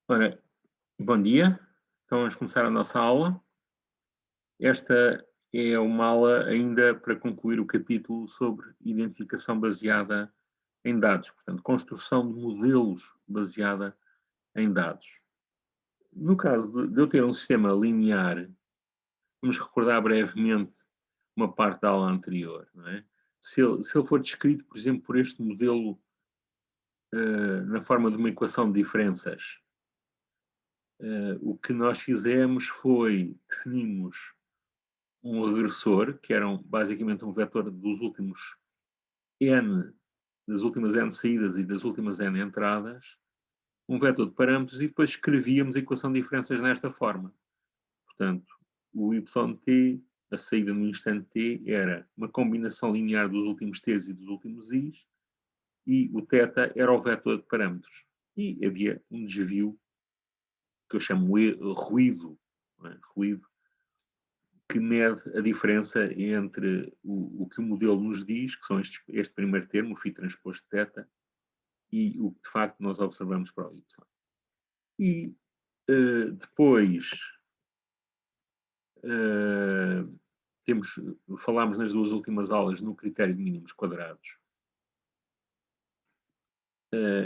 Ora, bom dia. Então vamos começar a nossa aula. Esta é uma aula ainda para concluir o capítulo sobre identificação baseada em dados, portanto, construção de modelos baseada em dados. No caso de eu ter um sistema linear, vamos recordar brevemente uma parte da aula anterior, não é? Se ele for descrito, por exemplo, por este modelo na forma de uma equação de diferenças, o que nós fizemos foi definimos um regressor, que era basicamente um vetor dos últimos n, das últimas n saídas e das últimas n entradas, um vetor de parâmetros, e depois escrevíamos a equação de diferenças nesta forma. Portanto, o yt, a saída no instante t, era uma combinação linear dos últimos t's e dos últimos i's, e o θ era o vetor de parâmetros. E havia um desvio, que eu chamo ruído, não é? Ruído, que mede a diferença entre o que o modelo nos diz, que são este primeiro termo, o φ transposto θ, e o que de facto nós observamos para o y. E depois temos, falámos nas duas últimas aulas no critério de mínimos quadrados,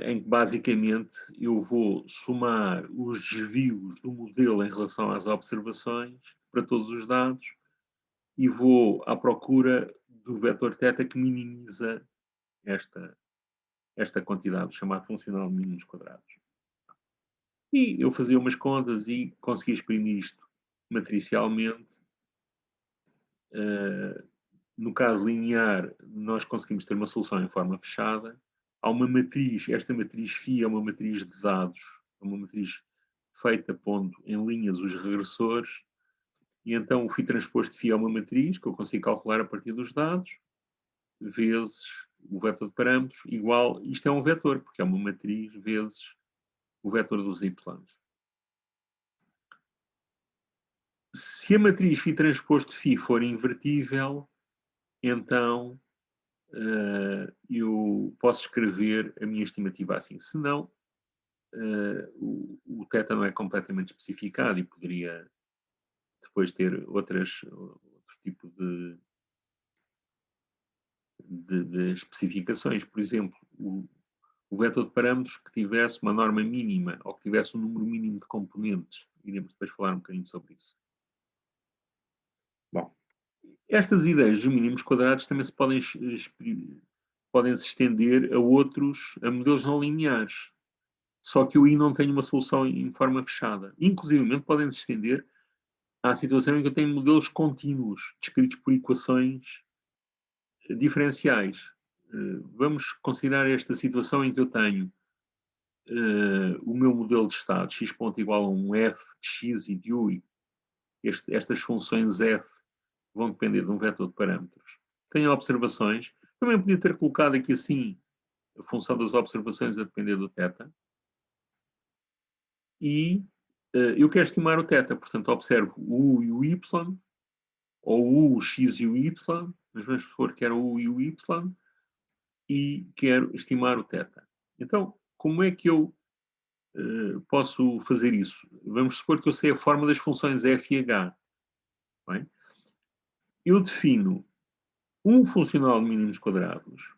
em que basicamente eu vou somar os desvios do modelo em relação às observações para todos os dados e vou à procura do vetor θ que minimiza esta quantidade, chamado funcional de mínimos quadrados. E eu fazia umas contas e consegui exprimir isto matricialmente. No caso linear, nós conseguimos ter uma solução em forma fechada. Há uma matriz, esta matriz φ é uma matriz de dados, é uma matriz feita pondo em linhas os regressores, e então o φ transposto de φ é uma matriz que eu consigo calcular a partir dos dados, vezes o vetor de parâmetros, igual, isto é um vetor, porque é uma matriz, vezes o vetor dos y. Se a matriz φ transposto φ for invertível, então eu posso escrever a minha estimativa assim. Se não, o θ não é completamente especificado e poderia depois ter outro tipo de especificações. Por exemplo, o vetor de parâmetros que tivesse uma norma mínima ou que tivesse um número mínimo de componentes. Iremos depois falar um bocadinho sobre isso. Bom, estas ideias dos mínimos quadrados também se podem se estender a modelos não lineares. Só que eu aí não tenho uma solução em forma fechada. Inclusive, podem se estender à situação em que eu tenho modelos contínuos, descritos por equações diferenciais. Vamos considerar esta situação em que eu tenho o meu modelo de estado, x ponto igual a um f de x e de u, e estas funções f vão depender de um vetor de parâmetros. Tenho observações. Também podia ter colocado aqui assim a função das observações a depender do θ. E eu quero estimar o θ, portanto observo o u e o y, ou o u, o x e o y, mas vamos supor que quero o u e o y, e quero estimar o θ. Então, como é que eu posso fazer isso? Vamos supor que eu sei a forma das funções f e h. Bem? Eu defino um funcional de mínimos quadrados.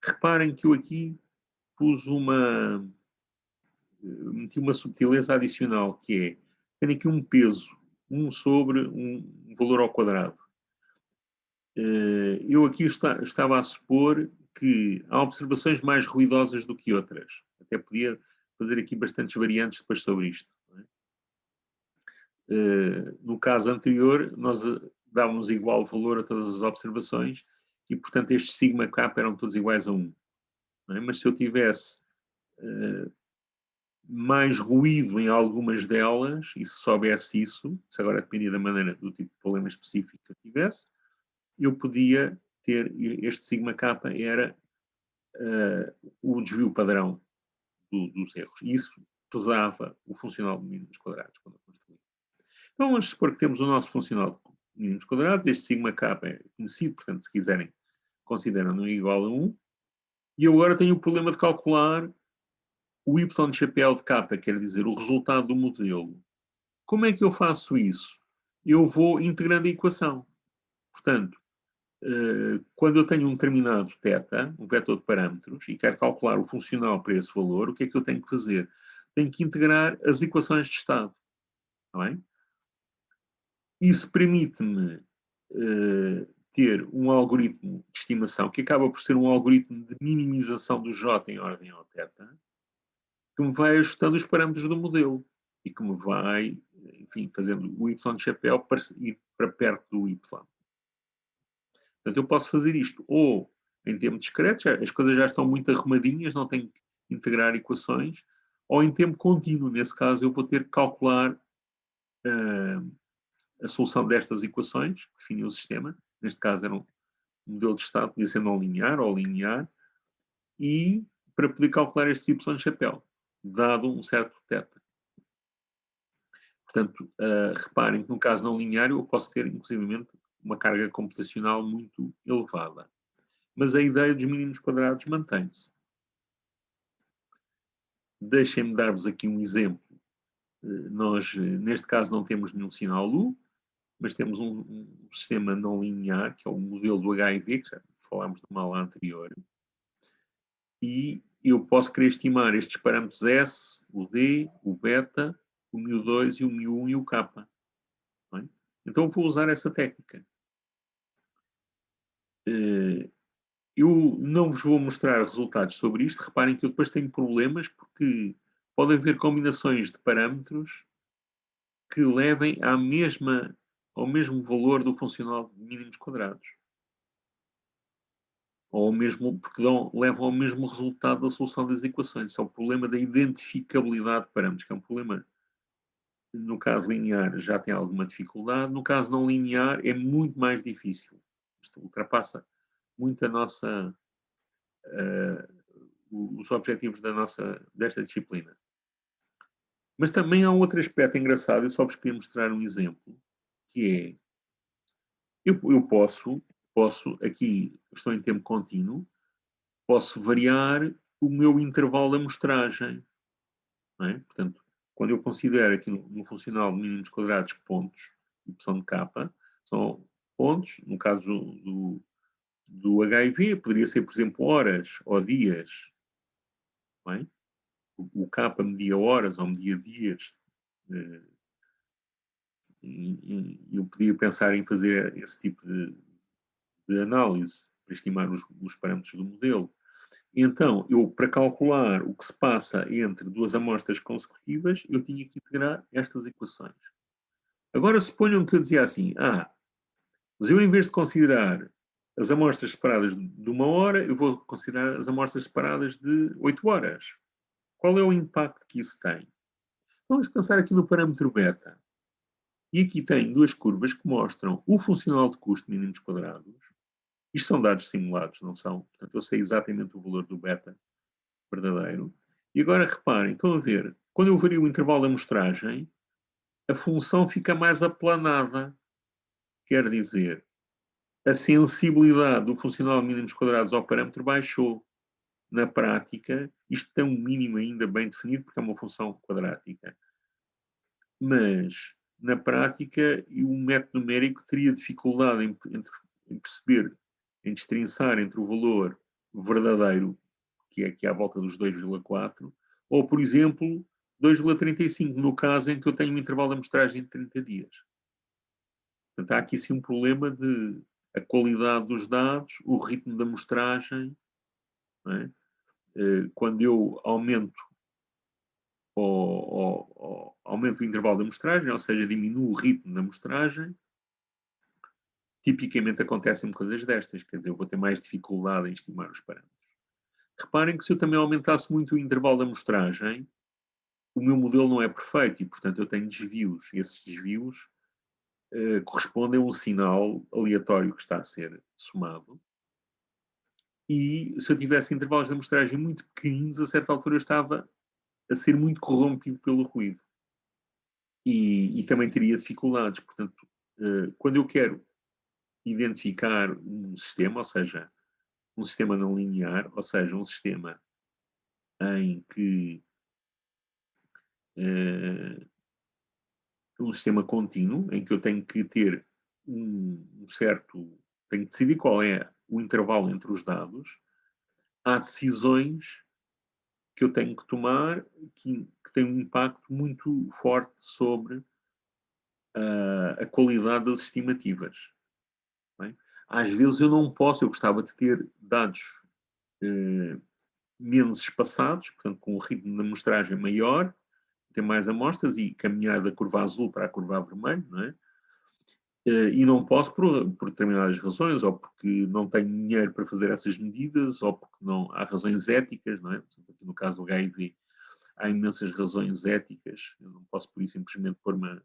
Reparem que eu aqui pus meti uma subtileza adicional, que é, tenho aqui um peso, 1 sobre um valor ao quadrado. Eu aqui estava a supor que há observações mais ruidosas do que outras. Até podia fazer aqui bastantes variantes depois sobre isto. Não é? No caso anterior, nós dávamos igual valor a todas as observações e, portanto, estes sigma k eram todos iguais a 1. Não é? Mas se eu tivesse mais ruído em algumas delas, e se soubesse isso, se agora dependia da maneira, do tipo de problema específico que eu tivesse, eu podia ter, este sigma k era o desvio padrão dos erros. E isso pesava o funcional de mínimos quadrados quando eu construí. Então vamos supor que temos o nosso funcional de mínimos quadrados, este sigma k é conhecido, portanto, se quiserem, consideram-no igual a 1, e eu agora tenho o problema de calcular o y de chapéu de k quer dizer o resultado do modelo. Como é que eu faço isso? Eu vou integrando a equação. Portanto, quando eu tenho um determinado θ, um vetor de parâmetros, e quero calcular o funcional para esse valor, o que é que eu tenho que fazer? Tenho que integrar as equações de estado. Está bem? Isso permite-me ter um algoritmo de estimação que acaba por ser um algoritmo de minimização do J em ordem ao θ, que me vai ajustando os parâmetros do modelo e que me vai, enfim, fazendo o y de chapéu para ir para perto do y. Portanto, eu posso fazer isto ou em tempo discreto, as coisas já estão muito arrumadinhas, não tenho que integrar equações, ou em tempo contínuo. Nesse caso, eu vou ter que calcular a solução destas equações, que definiu o sistema. Neste caso, era um modelo de estado, podia ser não linear ou linear, e para poder calcular este y de chapéu, dado um certo θ. Portanto, reparem que no caso não linear eu posso ter, inclusivamente, uma carga computacional muito elevada. Mas a ideia dos mínimos quadrados mantém-se. Deixem-me dar-vos aqui um exemplo. Nós, neste caso, não temos nenhum sinal LU, mas temos um sistema não linear, que é o modelo do HIV, que já falámos numa aula anterior, e eu posso querer estimar estes parâmetros S, o D, o beta, o μ2 e o μ1 e o K. Bem? Então vou usar essa técnica. Eu não vos vou mostrar resultados sobre isto. Reparem que eu depois tenho problemas porque pode haver combinações de parâmetros que levem ao mesmo valor do funcional de mínimos quadrados. Ou ao mesmo, porque levam ao mesmo resultado da solução das equações. Isso é o problema da identificabilidade de parâmetros, que é um problema, no caso linear, já tem alguma dificuldade. No caso não linear, é muito mais difícil. Isto ultrapassa muito os objetivos desta disciplina. Mas também há um outro aspecto engraçado, eu só vos queria mostrar um exemplo, que é, eu posso, aqui estou em tempo contínuo, posso variar o meu intervalo de amostragem. Não é? Portanto, quando eu considero aqui no funcional de mínimos quadrados pontos, y de k, são pontos, no caso do HIV, poderia ser, por exemplo, horas ou dias. Não é? O K media horas ou media dias. Eu podia pensar em fazer esse tipo de análise para estimar os parâmetros do modelo. Então, eu, para calcular o que se passa entre duas amostras consecutivas, eu tinha que integrar estas equações. Agora, suponham que eu dizia assim, mas eu, em vez de considerar as amostras separadas de 1 hora, eu vou considerar as amostras separadas de 8 horas. Qual é o impacto que isso tem? Vamos pensar aqui no parâmetro beta. E aqui tem duas curvas que mostram o funcional de custo mínimos quadrados. Isto são dados simulados, não são? Portanto, eu sei exatamente o valor do beta verdadeiro. E agora reparem, estão a ver, quando eu vario o intervalo da amostragem, a função fica mais aplanada. Quer dizer, a sensibilidade do funcional de mínimos quadrados ao parâmetro baixou. Na prática, isto tem um mínimo ainda bem definido, porque é uma função quadrática. Mas, na prática, o método numérico teria dificuldade em perceber, em destrinçar entre o valor verdadeiro, que é aqui à volta dos 2,4, ou, por exemplo, 2,35, no caso em que eu tenho um intervalo de amostragem de 30 dias. Portanto, há aqui sim um problema de a qualidade dos dados, o ritmo da amostragem. Não é? Quando eu aumento o intervalo da amostragem, ou seja, diminuo o ritmo da amostragem, tipicamente acontecem coisas destas, quer dizer, eu vou ter mais dificuldade em estimar os parâmetros. Reparem que se eu também aumentasse muito o intervalo da amostragem, o meu modelo não é perfeito e, portanto, eu tenho desvios. E esses desvios correspondem a um sinal aleatório que está a ser somado. E se eu tivesse intervalos de amostragem muito pequeninos, a certa altura eu estava a ser muito corrompido pelo ruído. E também teria dificuldades. Portanto, quando eu quero identificar um sistema, ou seja, um sistema não linear, ou seja, um sistema em que um sistema contínuo, em que eu tenho que ter tenho que decidir qual é o intervalo entre os dados, há decisões que eu tenho que tomar que têm um impacto muito forte sobre a qualidade das estimativas. Não é? Às vezes eu gostava de ter dados menos espaçados, portanto com um ritmo de amostragem maior, ter mais amostras e caminhar da curva azul para a curva vermelha, não é? E não posso por determinadas razões, ou porque não tenho dinheiro para fazer essas medidas, ou porque não há razões éticas, não é? No caso do HIV, há imensas razões éticas, eu não posso por isso simplesmente pôr uma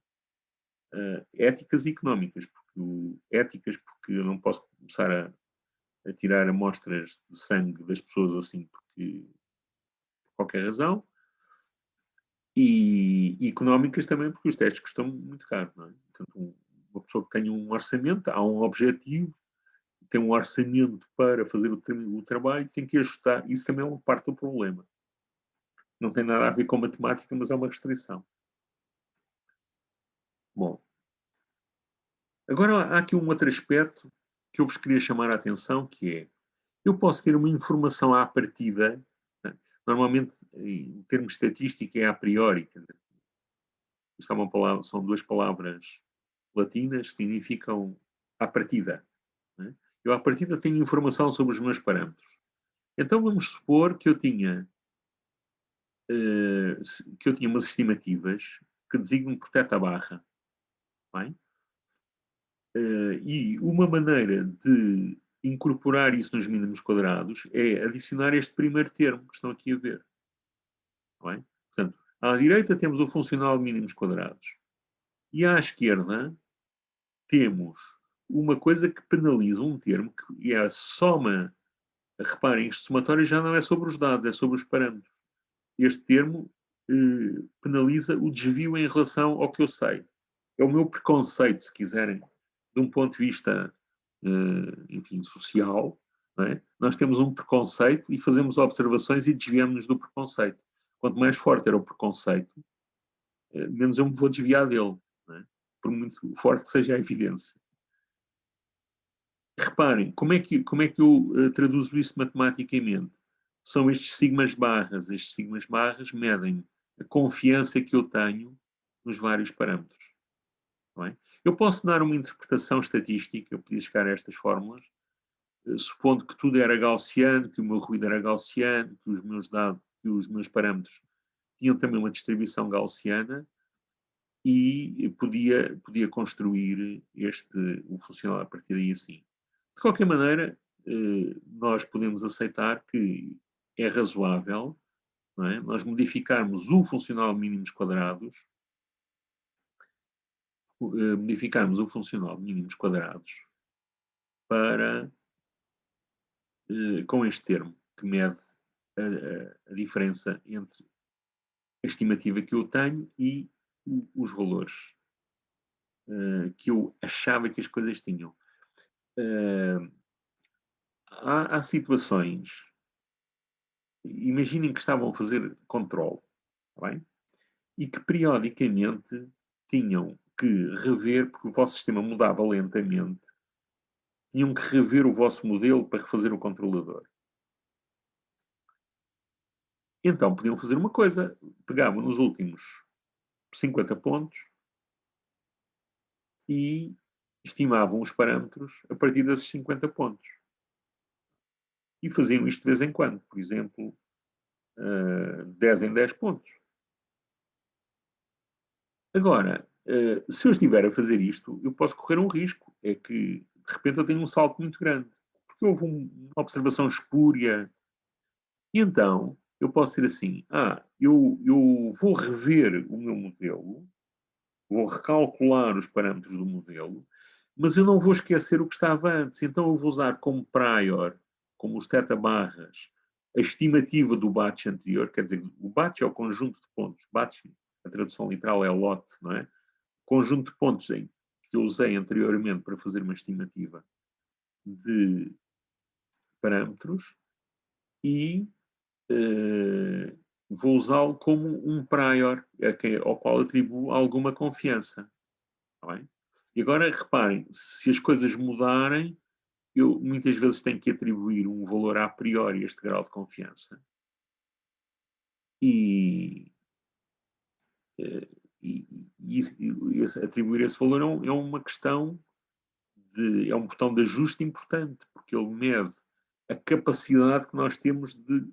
éticas e económicas, éticas porque eu não posso começar a tirar amostras de sangue das pessoas assim porque por qualquer razão, e económicas também porque os testes custam muito caro, não é? Portanto, uma pessoa que tenha um orçamento, há um objetivo, tem um orçamento para fazer o trabalho, tem que ajustar. Isso também é uma parte do problema. Não tem nada a ver com matemática, mas é uma restrição. Bom, agora há aqui um outro aspecto que eu vos queria chamar a atenção, que é, eu posso ter uma informação à partida, né? Normalmente, em termos de estatística, é a priori, quer dizer, isto é uma palavra, são duas palavras latinas que significam à partida. Né? Eu à partida tenho informação sobre os meus parâmetros. Então vamos supor que eu tinha umas estimativas que designam por teta barra. Bem? E uma maneira de incorporar isso nos mínimos quadrados é adicionar este primeiro termo que estão aqui a ver. Bem? Portanto, à direita temos o funcional de mínimos quadrados. E à esquerda temos uma coisa que penaliza um termo, que é a soma. Reparem, este somatório já não é sobre os dados, é sobre os parâmetros. Este termo penaliza o desvio em relação ao que eu sei. É o meu preconceito, se quiserem, de um ponto de vista, enfim, social. Não é? Nós temos um preconceito e fazemos observações e desviamos-nos do preconceito. Quanto mais forte era o preconceito, menos eu me vou desviar dele, não é? Por muito forte que seja a evidência. Reparem, como é que eu traduzo isso matematicamente? São estes sigmas barras. Estes sigmas barras medem a confiança que eu tenho nos vários parâmetros. Não é? Eu posso dar uma interpretação estatística, eu podia chegar a estas fórmulas, supondo que tudo era gaussiano, que o meu ruído era gaussiano, que os meus dados, que os meus parâmetros tinham também uma distribuição gaussiana, e podia construir o funcional a partir daí assim. De qualquer maneira, nós podemos aceitar que é razoável, não é? Nós modificarmos o funcional de mínimos quadrados, para, com este termo, que mede a diferença entre a estimativa que eu tenho e os valores que eu achava que as coisas tinham. Há situações, imaginem que estavam a fazer controle, tá bem? E que periodicamente tinham que rever, porque o vosso sistema mudava lentamente, tinham que rever o vosso modelo para refazer o controlador. Então podiam fazer uma coisa, pegavam nos últimos 50 pontos e estimavam os parâmetros a partir desses 50 pontos. E faziam isto de vez em quando, por exemplo, 10 em 10 pontos. Agora, se eu estiver a fazer isto, eu posso correr um risco, é que de repente eu tenho um salto muito grande, porque houve uma observação espúria, e então eu posso ser assim, eu vou rever o meu modelo, vou recalcular os parâmetros do modelo, mas eu não vou esquecer o que estava antes, então eu vou usar como prior, como os θ barras, a estimativa do batch anterior, quer dizer, o batch é o conjunto de pontos, batch, a tradução literal é lote, não é? Conjunto de pontos que eu usei anteriormente para fazer uma estimativa de parâmetros e vou usá-lo como um prior, ao qual atribuo alguma confiança. Está bem? E agora reparem, se as coisas mudarem, eu muitas vezes tenho que atribuir um valor a priori a este grau de confiança. E, eh, atribuir esse valor é uma questão é um botão de ajuste importante, porque ele mede a capacidade que nós temos de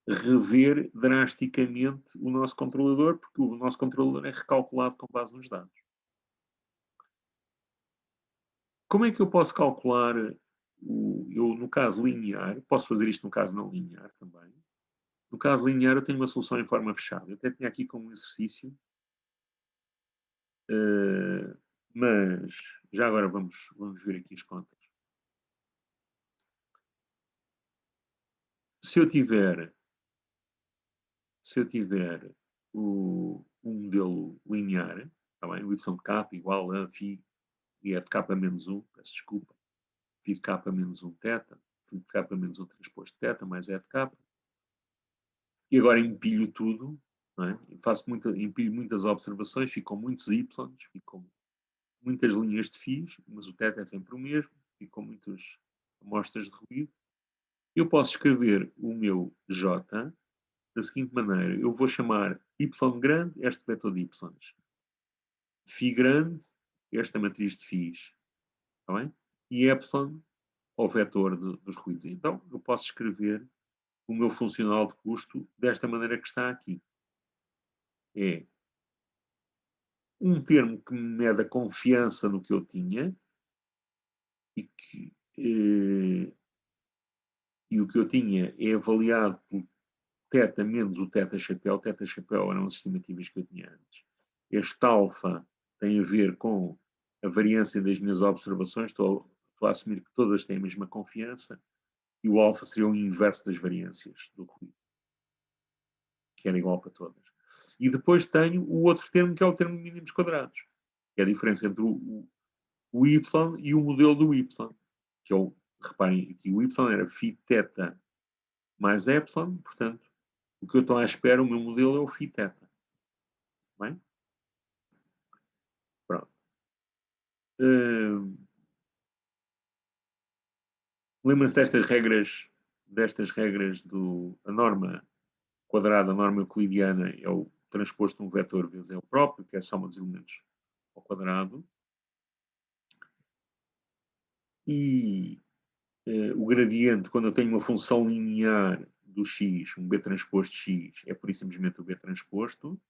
rever drasticamente o nosso controlador, porque o nosso controlador é recalculado com base nos dados. Como é que eu posso calcular eu no caso linear, posso fazer isto no caso não linear também. No caso linear eu tenho uma solução em forma fechada. Eu até tinha aqui como um exercício, mas já agora vamos ver aqui as contas. Se eu tiver um modelo linear, tá bem? O y de k igual a φ e f de k menos 1, peço desculpa, φ de k menos 1 θ, φ de k menos 1 transposto θ mais f de k. E agora empilho tudo, não é? Empilho muitas observações, ficam muitos y, ficam muitas linhas de φ, mas o θ é sempre o mesmo, ficam muitas amostras de ruído. Eu posso escrever o meu j da seguinte maneira: eu vou chamar y grande este vetor de y, φ grande esta matriz de φs, está bem? E epsilon ao vetor dos ruídos. Então, eu posso escrever o meu funcional de custo desta maneira que está aqui. É um termo que me mede a confiança no que eu tinha e o que eu tinha é avaliado por θ menos o θ chapéu. O θ chapéu eram as estimativas que eu tinha antes. Este alfa tem a ver com a variância das minhas observações. Estou a assumir que todas têm a mesma confiança. E o alfa seria o inverso das variâncias do ruído, que era igual para todas. E depois tenho o outro termo, que é o termo de mínimos quadrados, que é a diferença entre o y e o modelo do y, que é reparem, aqui o y era φ θ mais epsilon, portanto, o que eu estou à espera, o meu modelo é o φ θ. Bem? Pronto. Lembra-se destas regras a norma quadrada, a norma euclidiana é o transposto de um vetor vezes ele próprio, que é a soma dos elementos ao quadrado. E o gradiente, quando eu tenho uma função linear do x, um b transposto x, é por isso simplesmente o b transposto. O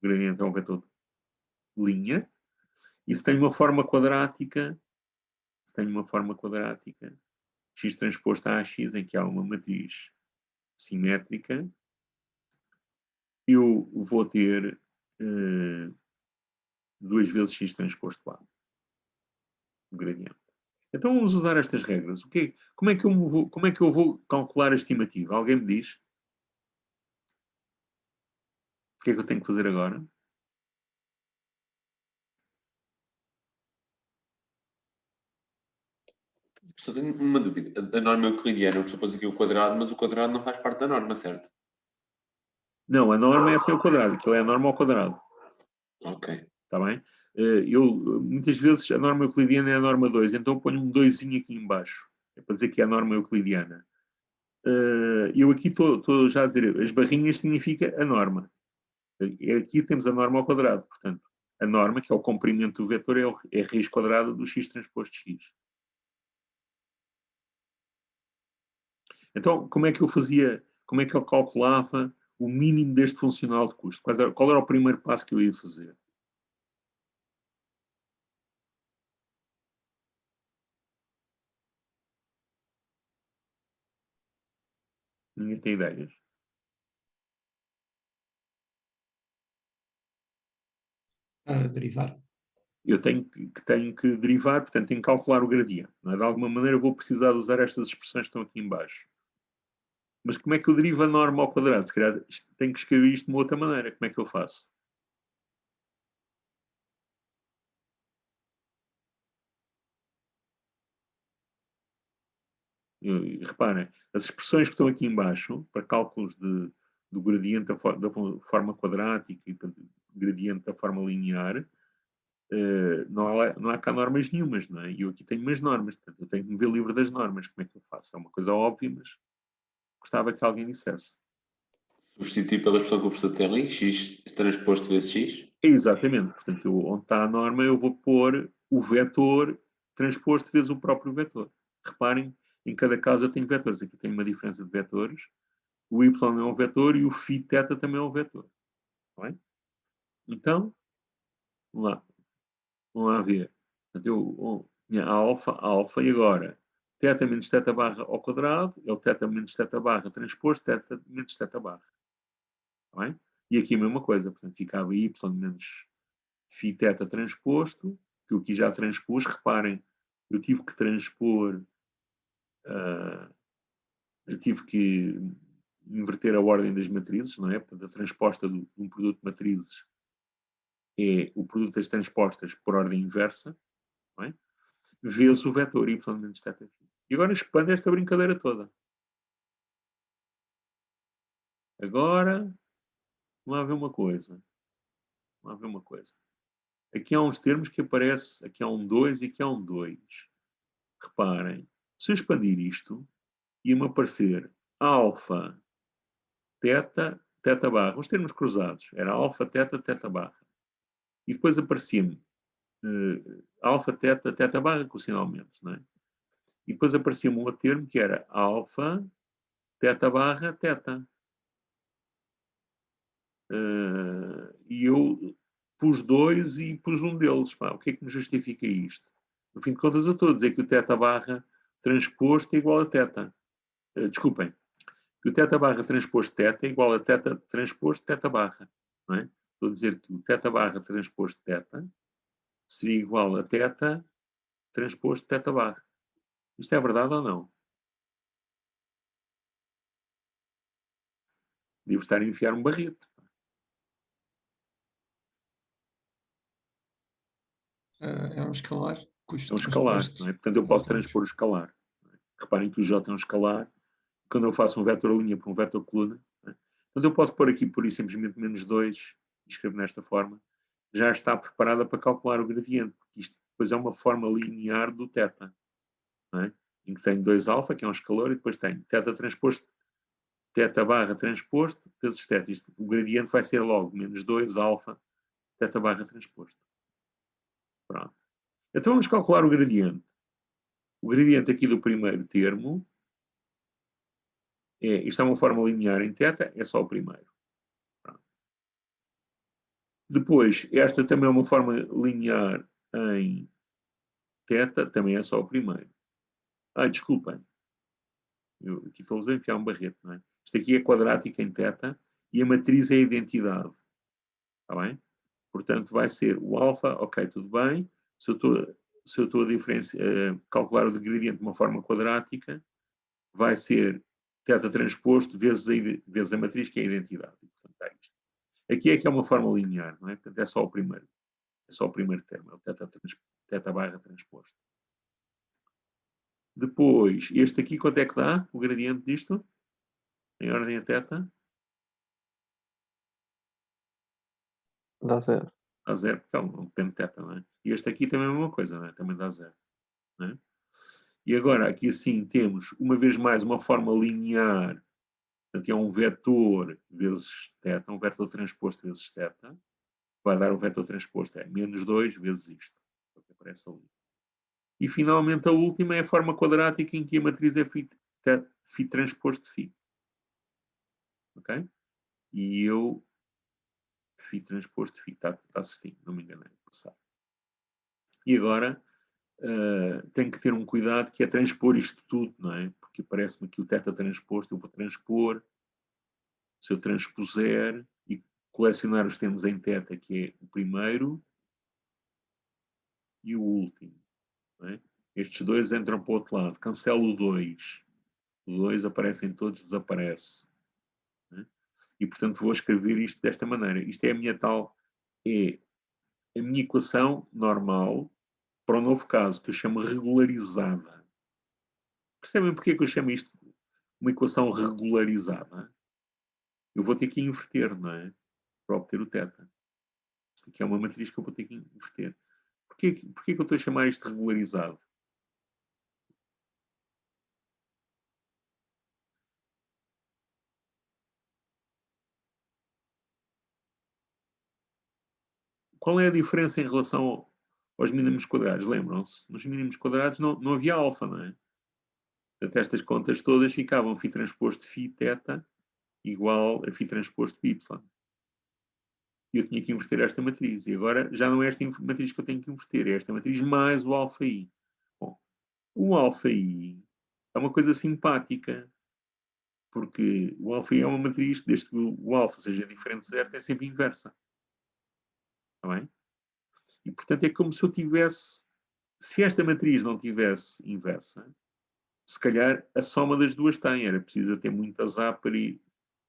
gradiente é um vetor de linha. E se tem uma forma quadrática, x transposto a x, em que há uma matriz simétrica, eu vou ter 2 vezes x transposto a, o gradiente. Então vamos usar estas regras. Como é que eu vou calcular a estimativa? Alguém me diz? O que é que eu tenho que fazer agora? Só tenho uma dúvida. A norma euclidiana, eu preciso pôr aqui o quadrado, mas o quadrado não faz parte da norma, certo? Não, a norma é sem o quadrado, aquilo é a norma ao quadrado. Ok. Está bem? Muitas vezes a norma euclidiana é a norma 2, então eu ponho um 2 aqui em baixo. É para dizer que é a norma euclidiana. Eu aqui estou já a dizer, as barrinhas significa a norma. Aqui temos a norma ao quadrado, portanto, a norma, que é o comprimento do vetor, é a raiz quadrada do x transposto x. Então, como é que eu calculava o mínimo deste funcional de custo? Qual era o primeiro passo que eu ia fazer? Ninguém tem ideias? Derivar. Eu tenho que derivar, portanto, tenho que calcular o gradiente. Não é? De alguma maneira eu vou precisar de usar estas expressões que estão aqui em baixo. Mas como é que eu derivo a norma ao quadrado? Se calhar tenho que escrever isto de uma outra maneira. Como é que eu faço? Reparem, as expressões que estão aqui em baixo, para cálculos de do gradiente da forma quadrática e do gradiente da forma linear, não há cá normas nenhumas, não é? E eu aqui tenho umas normas, portanto, eu tenho que me ver livre das normas. Como é que eu faço? É uma coisa óbvia, mas gostava que alguém dissesse. Substituir pela expressão que o professor tem ali, x transposto vezes x. Exatamente, portanto, onde está a norma, eu vou pôr o vetor transposto vezes o próprio vetor. Reparem, em cada caso eu tenho vetores. Aqui tem uma diferença de vetores. O y é um vetor e o φ θ também é um vetor. Está bem? Então, vamos lá ver. Portanto, eu tinha alfa, e agora θ menos θ barra ao quadrado, é o θ menos θ barra transposto, θ menos θ barra. Está bem? E aqui a mesma coisa, portanto, ficava y menos φ θ transposto, que eu aqui já transpus. Reparem, eu tive que transpor, eu tive que inverter a ordem das matrizes, não é? Portanto, a transposta de um produto de matrizes é o produto das transpostas por ordem inversa, não é? Vezes o vetor y menos θ. E agora expande esta brincadeira toda. Agora, vamos lá ver uma coisa. Vamos lá ver uma coisa. Aqui há uns termos que aparecem, aqui há um 2 e aqui há um 2. Reparem, se eu expandir isto, ia-me aparecer alfa, θ, θ barra. Os termos cruzados. Era alfa, θ, θ barra. E depois aparecia-me alfa, θ, θ barra com o sinal menos, não é? E depois aparecia-me um outro termo que era alfa, θ barra, θ. E eu pus dois e pus um deles. Pá, o que é que me justifica isto? No fim de contas, eu estou a dizer que o θ barra transposto é igual a θ. Desculpem. Que o θ barra transposto θ é igual a θ transposto θ barra. Não é? Estou a dizer que o θ barra transposto θ seria igual a θ transposto θ barra. Isto é verdade ou não? Devo estar a enfiar um barrete. É um escalar, cujo É um escalar, transposto não é? Portanto, eu dá posso pontos. transpor o escalar. Reparem que o J é um escalar. Quando eu faço um vetor linha para um vetor coluna, é? Portanto, eu posso pôr aqui, por isso, simplesmente menos 2, e escrevo nesta forma. Já está preparada para calcular o gradiente, porque isto depois é uma forma linear do θ, não é? Em que tenho 2 alfa, que é um escalar, e depois tenho θ transposto, θ barra transposto, vezes θ. O gradiente vai ser logo menos 2 alfa, θ barra transposto. Pronto. Então vamos calcular o gradiente. O gradiente aqui do primeiro termo, isto é uma forma linear em θ, é só o primeiro. Pronto. Depois, esta também é uma forma linear em θ, também é só o primeiro. Desculpem. Eu aqui estou a enfiar um barrete, não é? Isto aqui é quadrático em θ e a matriz é a identidade. Está bem? Portanto, vai ser o alfa, ok, tudo bem. Se eu estou a calcular o gradiente de uma forma quadrática, vai ser θ transposto vezes a matriz, que é a identidade. Portanto, é isto. Aqui é que é uma forma linear, não é? Portanto, é só o primeiro. É só o primeiro termo, é o θ barra transposto. Depois, este aqui, quanto é que dá? O gradiente disto? Em ordem a θ? Dá zero. Dá zero, porque não depende de θ, não é? E este aqui também é a mesma coisa, não é? Também dá zero. Não é? E agora, aqui assim, temos, uma vez mais, uma forma linear. Portanto, é um vetor vezes θ, um vetor transposto vezes θ. Vai dar o vetor transposto, é menos 2 vezes isto. É o que aparece ali. E, finalmente, a última é a forma quadrática em que a matriz é φ transposto φ. Ok? E eu... φ transposto φ, está certinho, não me enganei. E agora... tenho que ter um cuidado que é transpor isto tudo, não é? Porque parece-me que o θ transposto, eu vou transpor, se eu transpuser e colecionar os termos em θ, que é o primeiro e o último, não é? Estes dois entram para o outro lado, cancelo o 2, o 2 aparecem todos, desaparece, não é? E portanto vou escrever isto desta maneira. Isto é a minha equação normal para o novo caso, que eu chamo regularizada. Percebem porque é que eu chamo isto uma equação regularizada? eu vou ter que inverter, não é? Para obter o θ. Isto aqui é uma matriz que eu vou ter que inverter. Porquê que eu estou a chamar isto de regularizado? Qual é a diferença em relação aos mínimos quadrados? Lembram-se? Nos mínimos quadrados não havia alfa, não é? Portanto, estas contas todas ficavam φ transposto φ θ igual a φ transposto y. E eu tinha que inverter esta matriz. E agora já não é esta matriz que eu tenho que inverter, é esta matriz mais o αi. Bom, o αi é uma coisa simpática, porque o αi é uma matriz, desde que o α seja diferente de zero, é sempre inversa. Está bem? E, portanto, é como se eu tivesse... Se esta matriz não tivesse inversa, se calhar a soma das duas tem. Era preciso ter muito azar para ir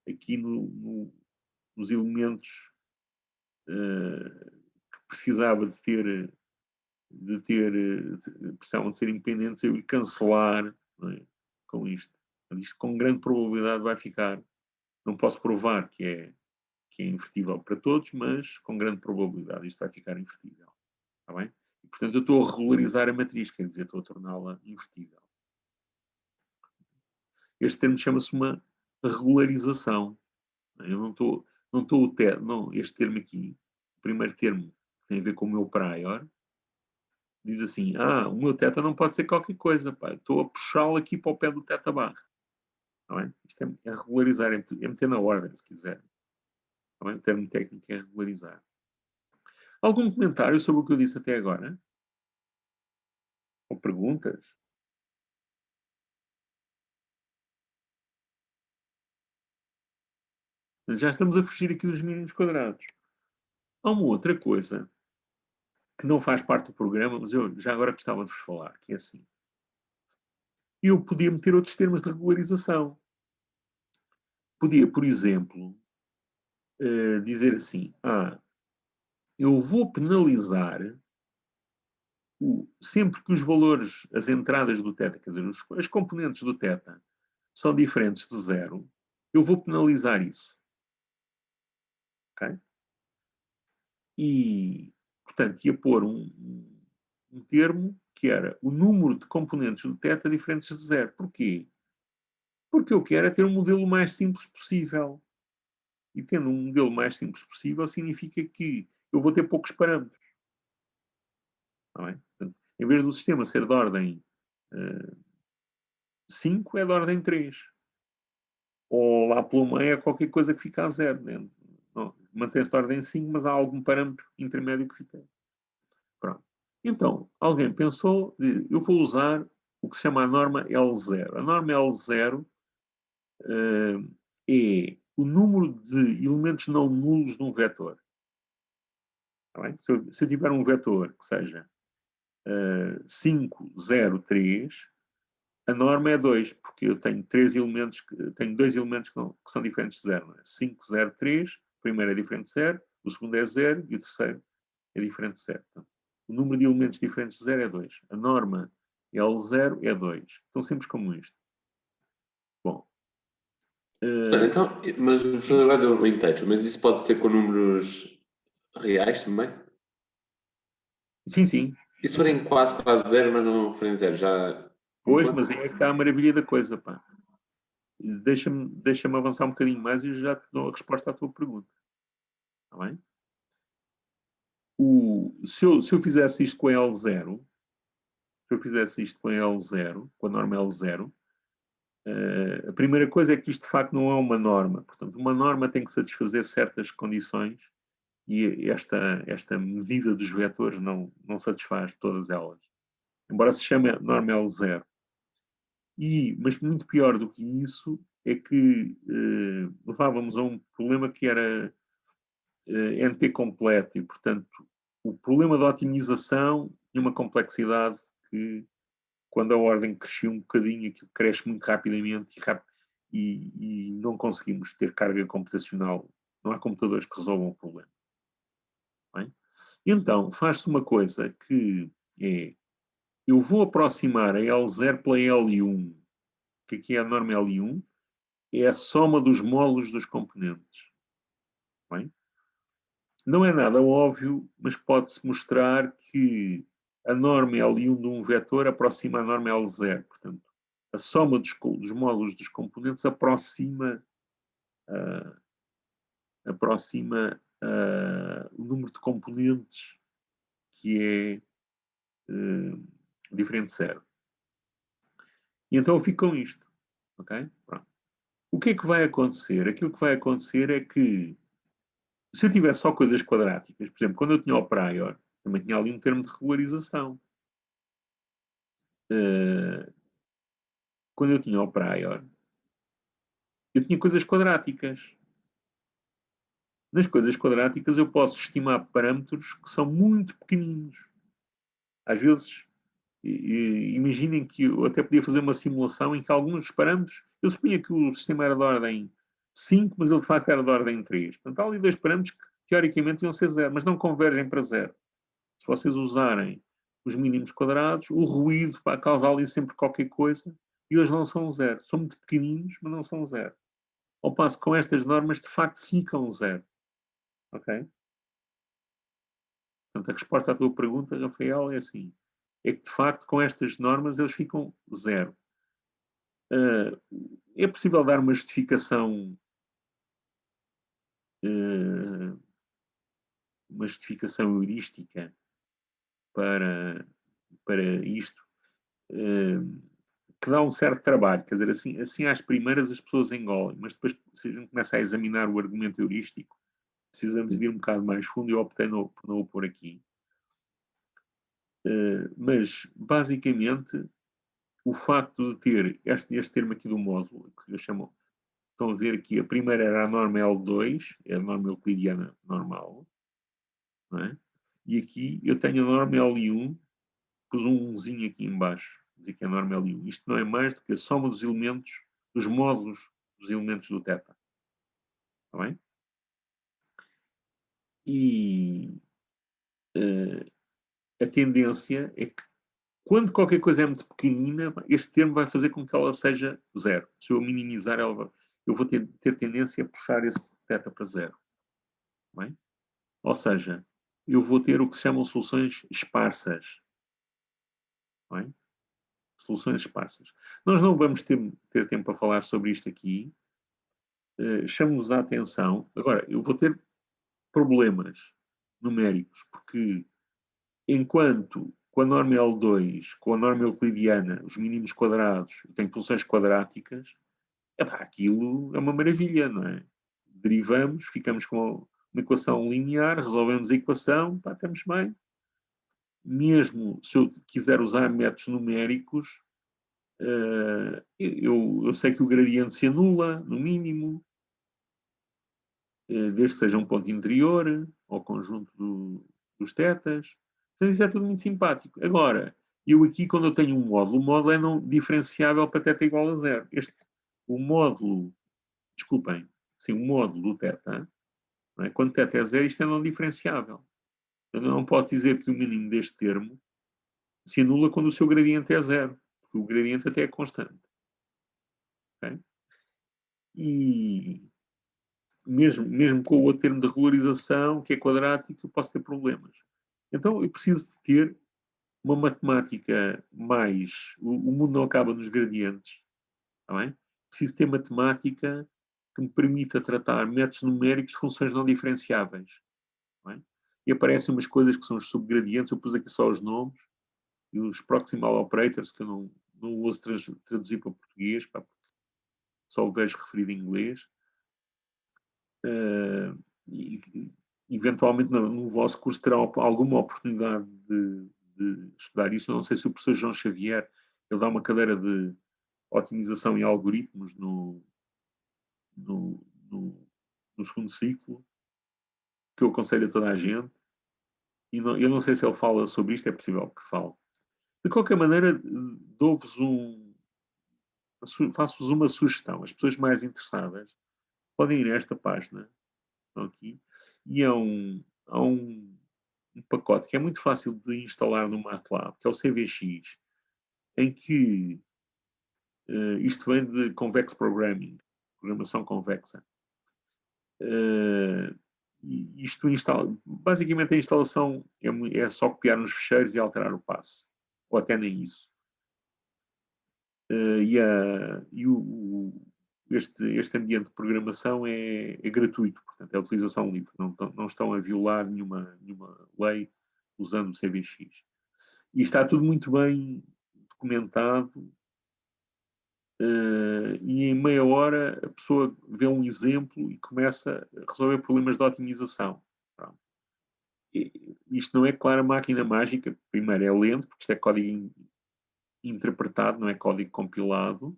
aqui nos elementos que precisava precisavam de ser independentes, eu ir cancelar, não é? Com isto. Isto com grande probabilidade vai ficar. Não posso provar que é invertível para todos, mas com grande probabilidade isto vai ficar invertível. Está bem? E, portanto, eu estou a regularizar a matriz, quer dizer, estou a torná-la invertível. Este termo chama-se uma regularização. Eu não estou este termo aqui, o primeiro termo tem a ver com o meu prior, diz assim, o meu θ não pode ser qualquer coisa, pá, estou a puxá-lo aqui para o pé do θ barra. Não é? Isto é regularizar, é meter na ordem, se quiser. Não é? O termo técnico é regularizar. Algum comentário sobre o que eu disse até agora? Ou perguntas? Já estamos a fugir aqui dos mínimos quadrados. Há uma outra coisa que não faz parte do programa, mas eu já agora gostava de vos falar, que é assim. Eu podia meter outros termos de regularização. Podia, por exemplo, dizer assim, eu vou penalizar sempre que os valores, as entradas do θ, quer dizer, as componentes do θ são diferentes de zero, eu vou penalizar isso. Ok? E, portanto, ia pôr um termo que era o número de componentes do θ diferentes de zero. Porquê? Porque eu quero é ter um modelo mais simples possível. E tendo um modelo mais simples possível significa que eu vou ter poucos parâmetros. Está bem? Portanto, em vez do sistema ser de ordem 5, é de ordem 3. Ou lá pelo meio é qualquer coisa que fica a 0. Né? Mantém-se de ordem 5, mas há algum parâmetro intermédio que fica. Pronto. Então, alguém pensou, eu vou usar o que se chama a norma L0. A norma L0 é o número de elementos não nulos de um vetor. Tá bem? Se eu tiver um vetor que seja 5, 0, 3, a norma é 2, porque eu tenho dois elementos que são diferentes de 0. É? 5, 0, 3, o primeiro é diferente de 0, o segundo é 0 e o terceiro é diferente de 0. Portanto, o número de elementos diferentes de 0 é 2. A norma L0 é 2. Tão simples como isto. Bom. Então, mas o professor agora deu inteiros, mas isso pode ser com números reais também? Sim, sim. E se forem quase zero, mas não forem zero, já... Pois, mas aí é que está a maravilha da coisa, pá. Deixa-me avançar um bocadinho mais e eu já te dou a resposta à tua pergunta. Está bem? Se eu fizesse isto com a L0, com a norma L0, a primeira coisa é que isto de facto não é uma norma. Portanto, uma norma tem que satisfazer certas condições e esta medida dos vetores não satisfaz todas elas. Embora se chame norma L0. Mas muito pior do que isso é que levávamos a um problema que era NP completo e, portanto, o problema da otimização tinha uma complexidade que, quando a ordem crescia um bocadinho, aquilo cresce muito rapidamente e não conseguimos ter carga computacional. Não há computadores que resolvam o problema. Bem? Então, faz-se uma coisa que é, eu vou aproximar a L0 pela L1, que aqui é a norma L1, é a soma dos módulos dos componentes. Bem? Não é nada óbvio, mas pode-se mostrar que a norma L1 de um vetor aproxima a norma L0. Portanto, a soma dos módulos dos componentes aproxima o número de componentes que é diferente de zero. E então eu fico com isto. Ok? Pronto. O que é que vai acontecer? Aquilo que vai acontecer é que, se eu tiver só coisas quadráticas, por exemplo, quando eu tinha o prior, também tinha ali um termo de regularização. Quando eu tinha o prior, eu tinha coisas quadráticas. Nas coisas quadráticas eu posso estimar parâmetros que são muito pequeninos. Às vezes, imaginem que eu até podia fazer uma simulação em que alguns dos parâmetros, eu supunha que o sistema era de ordem 5, mas ele de facto era de ordem 3. Portanto, há ali dois parâmetros que teoricamente iam ser zero, mas não convergem para zero. Se vocês usarem os mínimos quadrados, o ruído vai causar ali sempre qualquer coisa e eles não são zero. São muito pequeninos, mas não são zero. Ao passo que com estas normas, de facto, ficam zero. Ok? Portanto, a resposta à tua pergunta, Rafael, é assim. É que, de facto, com estas normas, eles ficam zero. É possível dar uma justificação heurística para isto, que dá um certo trabalho. Quer dizer, assim às primeiras as pessoas engolem, mas depois, se a gente começa a examinar o argumento heurístico, precisamos de ir um bocado mais fundo e eu optei por não o pôr aqui. Mas, basicamente, o facto de ter este termo aqui do módulo, que eu chamo, estão a ver aqui, a primeira era a norma L2, é a norma euclidiana normal, não é? E aqui eu tenho a norma L1, pus um 1zinho aqui em baixo, dizer que é a norma L1. Isto não é mais do que a soma dos elementos, dos módulos dos elementos do θ. Está bem? E a tendência é que, quando qualquer coisa é muito pequenina, este termo vai fazer com que ela seja zero. Se eu minimizar, eu vou ter tendência a puxar esse θ para zero. Bem? Ou seja, eu vou ter o que se chamam soluções esparsas. Bem? Soluções esparsas. Nós não vamos ter tempo para falar sobre isto aqui. Chamo-vos a atenção. Agora, eu vou ter problemas numéricos, porque enquanto com a norma L2, com a norma euclidiana, os mínimos quadrados, têm funções quadráticas, aquilo é uma maravilha, não é? Derivamos, ficamos com uma equação linear, resolvemos a equação, estamos bem. Mesmo se eu quiser usar métodos numéricos, eu sei que o gradiente se anula, no mínimo, desde que seja um ponto interior ao conjunto dos tetas. Então isso é tudo muito simpático. Agora, eu aqui, quando eu tenho um módulo, o módulo é não diferenciável para θ igual a zero. O módulo do θ, não é? Quando θ é zero, isto é não diferenciável. Eu não posso dizer que o mínimo deste termo se anula quando o seu gradiente é zero, porque o gradiente até é constante. Okay? E mesmo com o outro termo de regularização, que é quadrático, eu posso ter problemas. Então eu preciso de ter uma matemática mais... O mundo não acaba nos gradientes. Está bem? Preciso ter matemática que me permita tratar métodos numéricos de funções não diferenciáveis. Está bem? E aparecem umas coisas que são os subgradientes, eu pus aqui só os nomes, e os proximal operators, que eu não ouço traduzir para português, só o vejo referido em inglês. E, eventualmente no vosso curso terão alguma oportunidade de estudar isso. Eu não sei se o professor João Xavier, ele dá uma cadeira de otimização e algoritmos no segundo ciclo, que eu aconselho a toda a gente. E eu não sei se ele fala sobre isto, é possível que fale. De qualquer maneira, faço-vos uma sugestão. As pessoas mais interessadas podem ir a esta página, estão aqui, e há um pacote que é muito fácil de instalar no MATLAB, que é o CVX, em que isto vem de Convex Programming. programação convexa. Isto basicamente a instalação é só copiar nos fecheiros e alterar o passe, ou até nem isso. Este ambiente de programação é gratuito, portanto é utilização livre, não estão a violar nenhuma lei usando o CVX. E está tudo muito bem documentado, e em meia hora a pessoa vê um exemplo e começa a resolver problemas de otimização. Isto não é, claro, a máquina mágica. Primeiro é lento, porque isto é código interpretado, não é código compilado,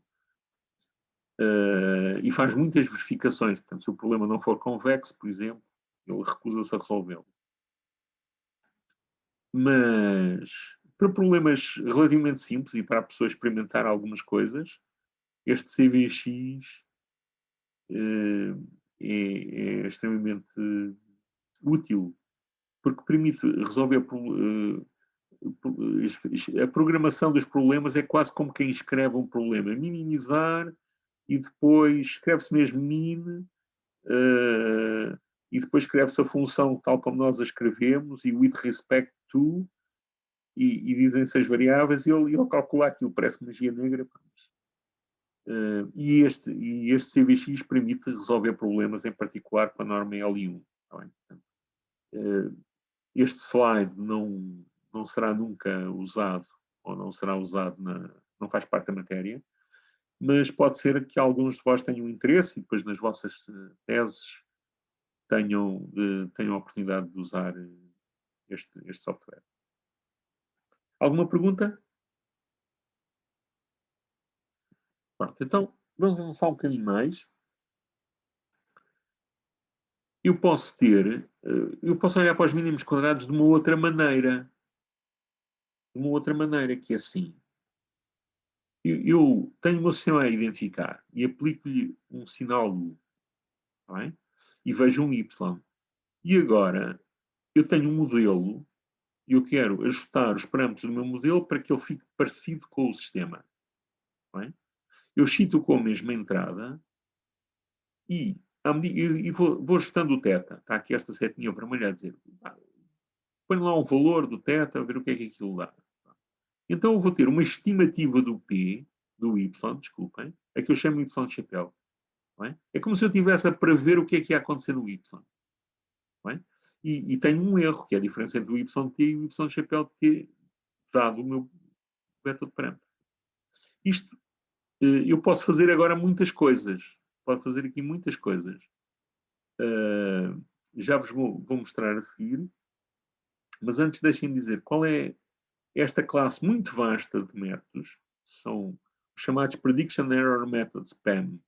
e faz muitas verificações. Portanto, se o problema não for convexo, por exemplo, ele recusa-se a resolvê-lo. Mas para problemas relativamente simples e para a pessoa experimentar algumas coisas, este CVX é extremamente útil, porque permite resolver a programação dos problemas. É quase como quem escreve um problema, minimizar, e depois escreve-se mesmo min, e depois escreve-se a função tal como nós a escrevemos, e with respect to, e dizem-se as variáveis, e ele calcula aquilo, parece magia negra. E este CVX permite resolver problemas, em particular com a norma L1. Tá bem? Portanto, este slide não será nunca usado, ou não será usado, não faz parte da matéria, mas pode ser que alguns de vós tenham interesse e depois nas vossas teses tenham a oportunidade de usar este software. Alguma pergunta? Pronto, então vamos avançar um bocadinho mais. Eu posso olhar para os mínimos quadrados de uma outra maneira. Que é assim. Eu tenho o meu sistema a identificar e aplico-lhe um sinal U, tá bem? E vejo um Y. E agora eu tenho um modelo e eu quero ajustar os parâmetros do meu modelo para que ele fique parecido com o sistema. Tá bem? Eu cito com a mesma entrada e vou ajustando o θ. Está aqui esta setinha vermelha a dizer, põe lá um valor do θ, a ver o que é que aquilo dá. Então eu vou ter uma estimativa do P, do Y, desculpem, é que eu chamo Y de chapéu. É como se eu estivesse a prever o que é que ia acontecer no Y. E tenho um erro, que é a diferença entre o YT e o Y de chapéu T, dado o meu vetor de parâmetro. Isto, eu posso fazer agora muitas coisas. Posso fazer aqui muitas coisas. Já vos vou mostrar a seguir. Mas antes deixem-me dizer qual é esta classe muito vasta de métodos. São os chamados Prediction Error Methods, PEM.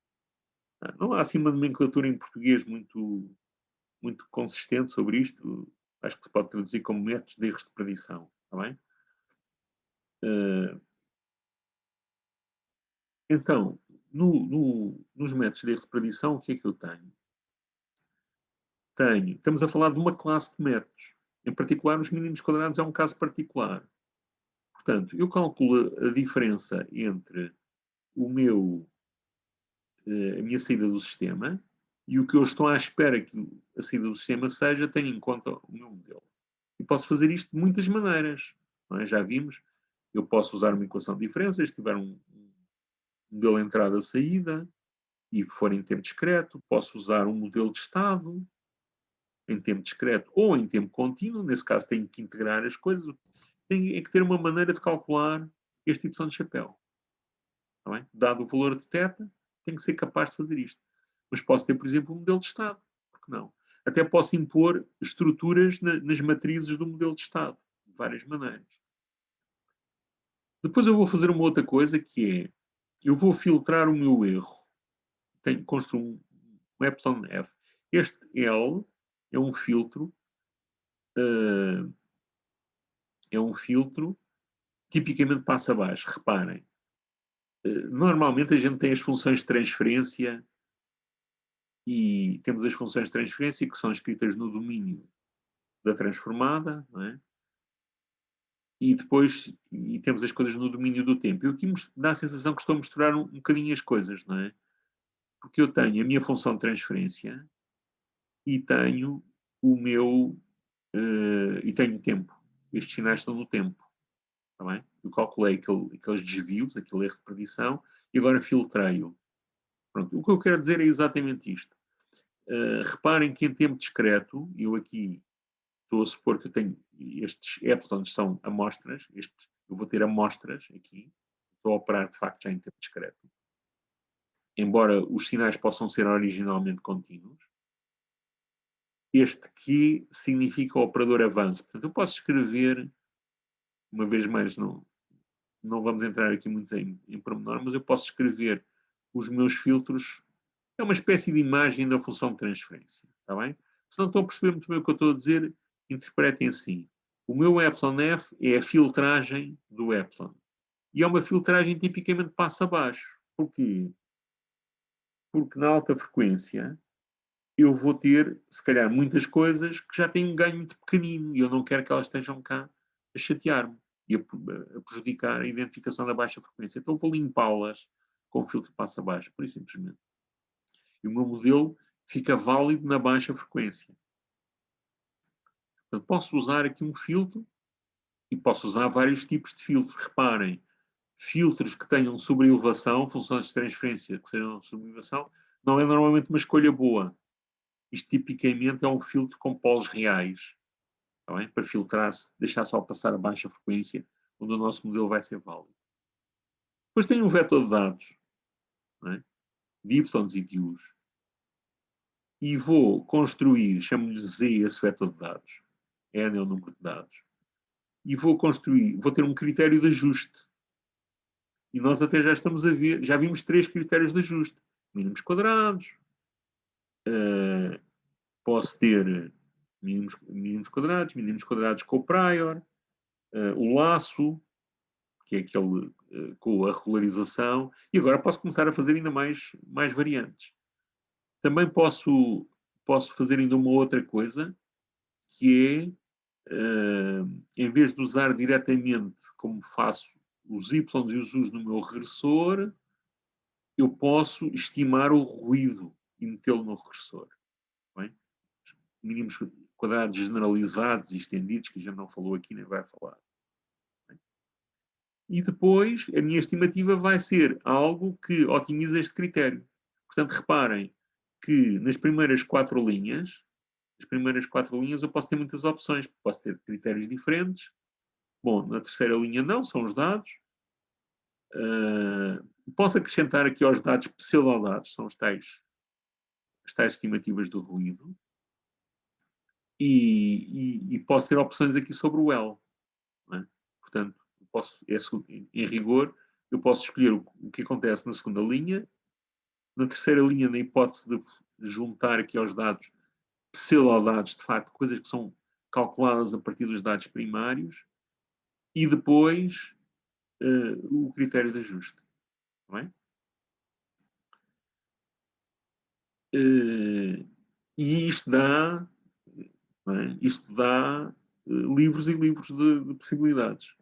Não há assim uma nomenclatura em português muito consistente sobre isto. Acho que se pode traduzir como métodos de erros de predição. Está bem? Então, nos métodos de erros de predição, o que é que eu tenho? Estamos a falar de uma classe de métodos. Em particular, os mínimos quadrados é um caso particular. Portanto, eu calculo a diferença entre a minha saída do sistema e o que eu estou à espera que a saída do sistema seja, tendo em conta o meu modelo. E posso fazer isto de muitas maneiras. Não é? Já vimos, eu posso usar uma equação de diferenças, se tiver um modelo entrada-saída e for em tempo discreto, posso usar um modelo de estado em tempo discreto ou em tempo contínuo. Nesse caso tenho que integrar as coisas. Tem que ter uma maneira de calcular este Y de chapéu. Está bem? Dado o valor de θ, tenho que ser capaz de fazer isto. Mas posso ter, por exemplo, um modelo de estado. Por que não? Até posso impor estruturas nas matrizes do modelo de estado. De várias maneiras. Depois eu vou fazer uma outra coisa, que é, eu vou filtrar o meu erro. Construo um epsilon F. Este L é um filtro tipicamente passa abaixo. Reparem, normalmente a gente tem as funções de transferência e temos as funções de transferência que são escritas no domínio da transformada, não é? E depois temos as coisas no domínio do tempo. Eu aqui dá a sensação que estou a misturar um bocadinho as coisas, não é? Porque eu tenho a minha função de transferência e tenho o meu e tenho tempo. Estes sinais estão no tempo. Está bem? Eu calculei aqueles desvios, aquele erro de predição, e agora filtrei-o. Pronto, o que eu quero dizer é exatamente isto. Reparem que em tempo discreto, eu aqui estou a supor que eu tenho estes epsilons são amostras, eu vou ter amostras aqui, estou a operar de facto já em tempo discreto. Embora os sinais possam ser originalmente contínuos, este aqui significa o operador avanço. Portanto, eu posso escrever, uma vez mais, não vamos entrar aqui muito em pormenor, mas eu posso escrever os meus filtros. É uma espécie de imagem da função de transferência. Está bem? Se não estão a perceber muito bem o que eu estou a dizer, interpretem assim. O meu εf é a filtragem do epsilon. E é uma filtragem tipicamente passo abaixo. Porquê? Porque na alta frequência eu vou ter, se calhar, muitas coisas que já têm um ganho muito pequenino e eu não quero que elas estejam cá a chatear-me e a prejudicar a identificação da baixa frequência. Então vou limpá-las com o filtro passo abaixo, por isso simplesmente. E o meu modelo fica válido na baixa frequência. Portanto, posso usar aqui um filtro e posso usar vários tipos de filtro. Reparem, filtros que tenham sobreelevação, funções de transferência que sejam sobreelevação, não é normalmente uma escolha boa. Isto tipicamente é um filtro com polos reais, tá bem? Para filtrar, deixar só passar a baixa frequência, onde o nosso modelo vai ser válido. Depois tem um vetor de dados, não é? De y e de u's. E vou construir, chamo-lhe Z esse vetor de dados. N é o número de dados. E vou construir, vou ter um critério de ajuste. E nós até já estamos a ver, já vimos 3 critérios de ajuste. Mínimos quadrados, posso ter mínimos quadrados com o prior, o laço, que é aquele com a regularização, e agora posso começar a fazer ainda mais variantes. Também posso fazer ainda uma outra coisa, que é, em vez de usar diretamente, como faço, os y e os u's no meu regressor, eu posso estimar o ruído e metê-lo no regressor. Bem? Mínimos quadrados generalizados e estendidos, que a gente não falou aqui nem vai falar. Bem? E depois, a minha estimativa vai ser algo que otimiza este critério. Portanto, reparem que nas primeiras 4 linhas, eu posso ter muitas opções. Posso ter critérios diferentes. Bom, na terceira linha não, são os dados. Posso acrescentar aqui aos dados pseudodados, são as tais estimativas do ruído. E posso ter opções aqui sobre o L. Não é? Portanto, em rigor, eu posso escolher o que acontece na segunda linha, na terceira linha, na hipótese de juntar aqui aos dados pseudodados, de facto, coisas que são calculadas a partir dos dados primários, e depois o critério de ajuste. Não é? E isto dá, não é? Isto dá livros e livros de possibilidades.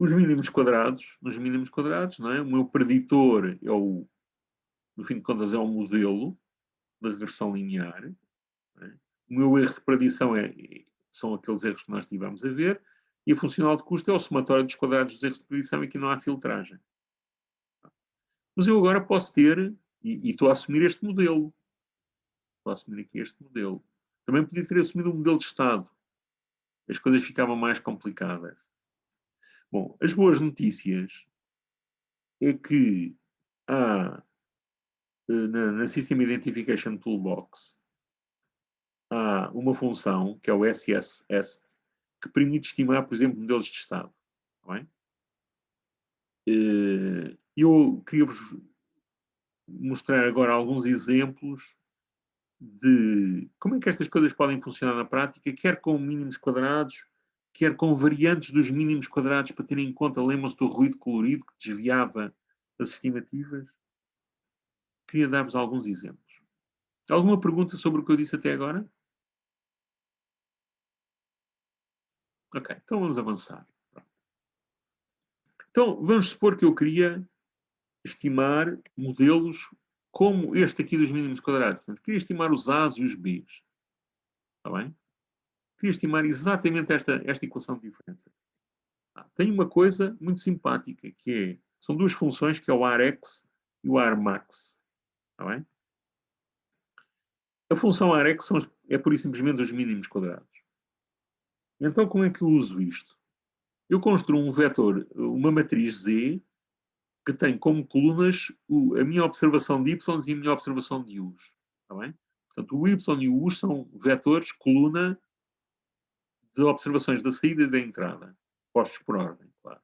Nos mínimos quadrados, não é? O meu preditor é no fim de contas, é um modelo de regressão linear. É? O meu erro de predição são aqueles erros que nós tivemos a ver, e a funcional de custo é o somatório dos quadrados dos erros de predição, e aqui não há filtragem. Mas eu agora posso ter, e estou a assumir este modelo. Estou a assumir aqui este modelo. Também podia ter assumido um modelo de Estado. As coisas ficavam mais complicadas. Bom, as boas notícias é que há, na System Identification Toolbox, há uma função, que é o SSEST, que permite estimar, por exemplo, modelos de Estado. Está bem? Eu queria-vos mostrar agora alguns exemplos de como é que estas coisas podem funcionar na prática, quer com mínimos quadrados, quer com variantes dos mínimos quadrados, para ter em conta, lembram-se do ruído colorido que desviava as estimativas? Queria dar-vos alguns exemplos. Alguma pergunta sobre o que eu disse até agora? Ok, então vamos avançar. Então, vamos supor que eu queria estimar modelos como este aqui dos mínimos quadrados. Portanto, queria estimar os A's e os B's. Está bem? Queria estimar exatamente esta equação de diferença. Tem uma coisa muito simpática, que são duas funções, que é o Rx e o Rmax. Está bem? A função Rx é pura e simplesmente os mínimos quadrados. Então, como é que eu uso isto? Eu construo um vetor, uma matriz Z, que tem como colunas a minha observação de y e a minha observação de u's. Está bem? Portanto, o y e o u são vetores, coluna, de observações da saída e da entrada, postos por ordem, claro.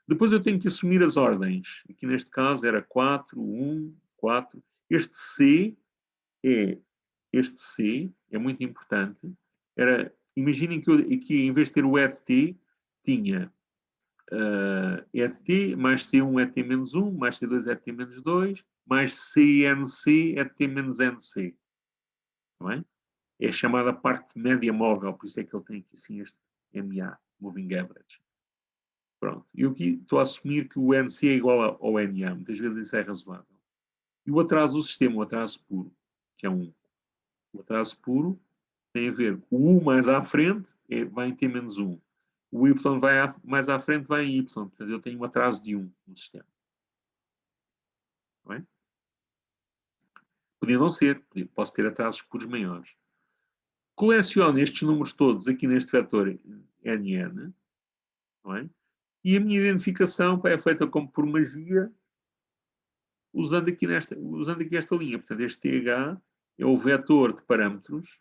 Depois eu tenho que assumir as ordens. Aqui neste caso era 4, 1, 4. Este C é muito importante. Imaginem que eu aqui, em vez de ter o ET, tinha ET mais C1 ET menos 1, mais C2 ET menos 2, mais CNC ET menos NC. Não é? É a chamada parte média móvel, por isso é que ele tem aqui assim este MA, Moving Average. Pronto. Eu aqui estou a assumir que o NC é igual ao NA. Muitas vezes isso é razoável. E o atraso do sistema, o atraso puro, que é 1. O atraso puro tem a ver com o U mais à frente, vai em T menos 1. O Y mais à frente vai em Y. Portanto, eu tenho um atraso de 1 no sistema. Não é? Podia não ser. Posso ter atrasos puros maiores. Coleciono estes números todos aqui neste vetor NN. Não é? E a minha identificação é feita como por magia, usando aqui esta linha. Portanto, este TH é o vetor de parâmetros,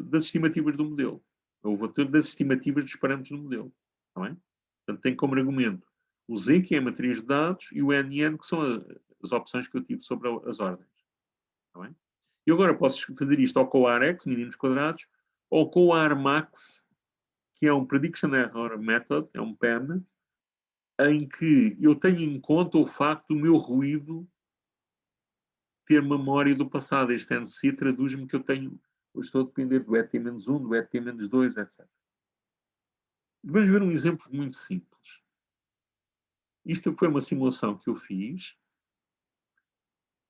das estimativas do modelo. É o vetor das estimativas dos parâmetros do modelo. Está bem? Portanto, tem como argumento o Z, que é a matriz de dados, e o NN, que são as opções que eu tive sobre as ordens. Está bem? E agora posso fazer isto ou com o Rx, mínimos quadrados, ou com o Rmax, que é um Prediction Error Method, é um PEM, em que eu tenho em conta o facto do meu ruído ter memória do passado. Este NC traduz-me que eu estou a depender do ET-1, do ET-2, etc. Vamos ver um exemplo muito simples. Isto foi uma simulação que eu fiz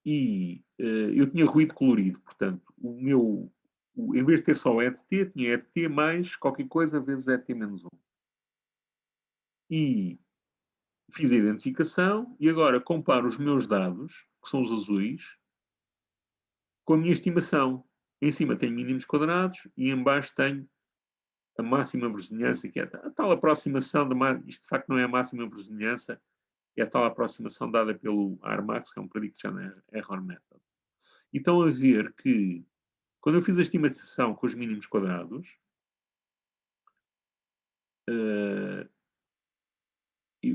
e eu tinha ruído colorido. Portanto, em vez de ter só ET, tinha ET mais qualquer coisa vezes ET-1. E fiz a identificação e agora comparo os meus dados, que são os azuis, com a minha estimação. Em cima tenho mínimos quadrados e em baixo tenho a máxima verossimilhança, que é a tal aproximação, isto de facto não é a máxima verossimilhança, é a tal aproximação dada pelo Rmax, que é um Prediction Error Method. E estão a ver que, quando eu fiz a estimação com os mínimos quadrados,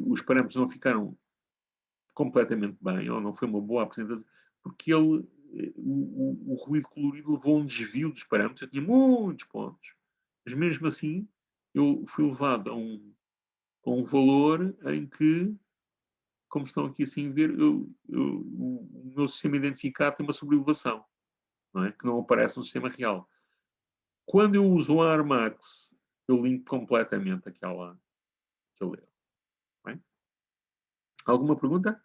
os parâmetros não ficaram completamente bem, ou não foi uma boa apresentação, porque o ruído colorido levou a um desvio dos parâmetros. Eu tinha muitos pontos, mas mesmo assim eu fui levado a um valor em que, como estão aqui assim a ver, o meu sistema identificado tem uma sobreelevação, não é? Que não aparece no sistema real. Quando eu uso o Rmax, eu limpo completamente aquele erro. É? Alguma pergunta?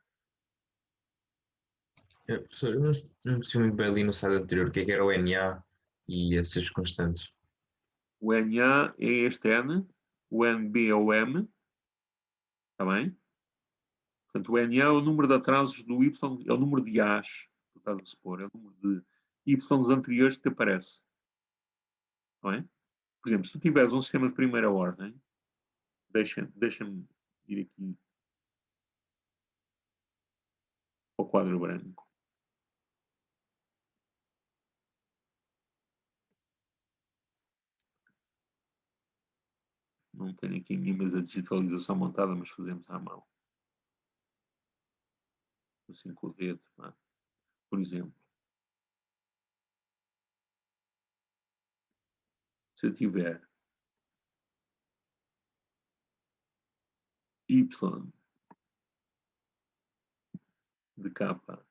Professor, eu não percebi muito bem ali no slide anterior o que era o NA e essas constantes. O NA é este N, o NB é o M, está bem? Portanto, o NA é o número de atrasos do Y, é o número de A's que tu estás a supor, é o número de Y's anteriores que te aparece. Não é? Por exemplo, se tu tiveres um sistema de primeira ordem, deixa-me ir aqui ao quadro branco. Não tenho aqui a minha mesa de digitalização montada, mas fazemos à mão. Assim com o dedo, por exemplo. Se eu tiver Y de capa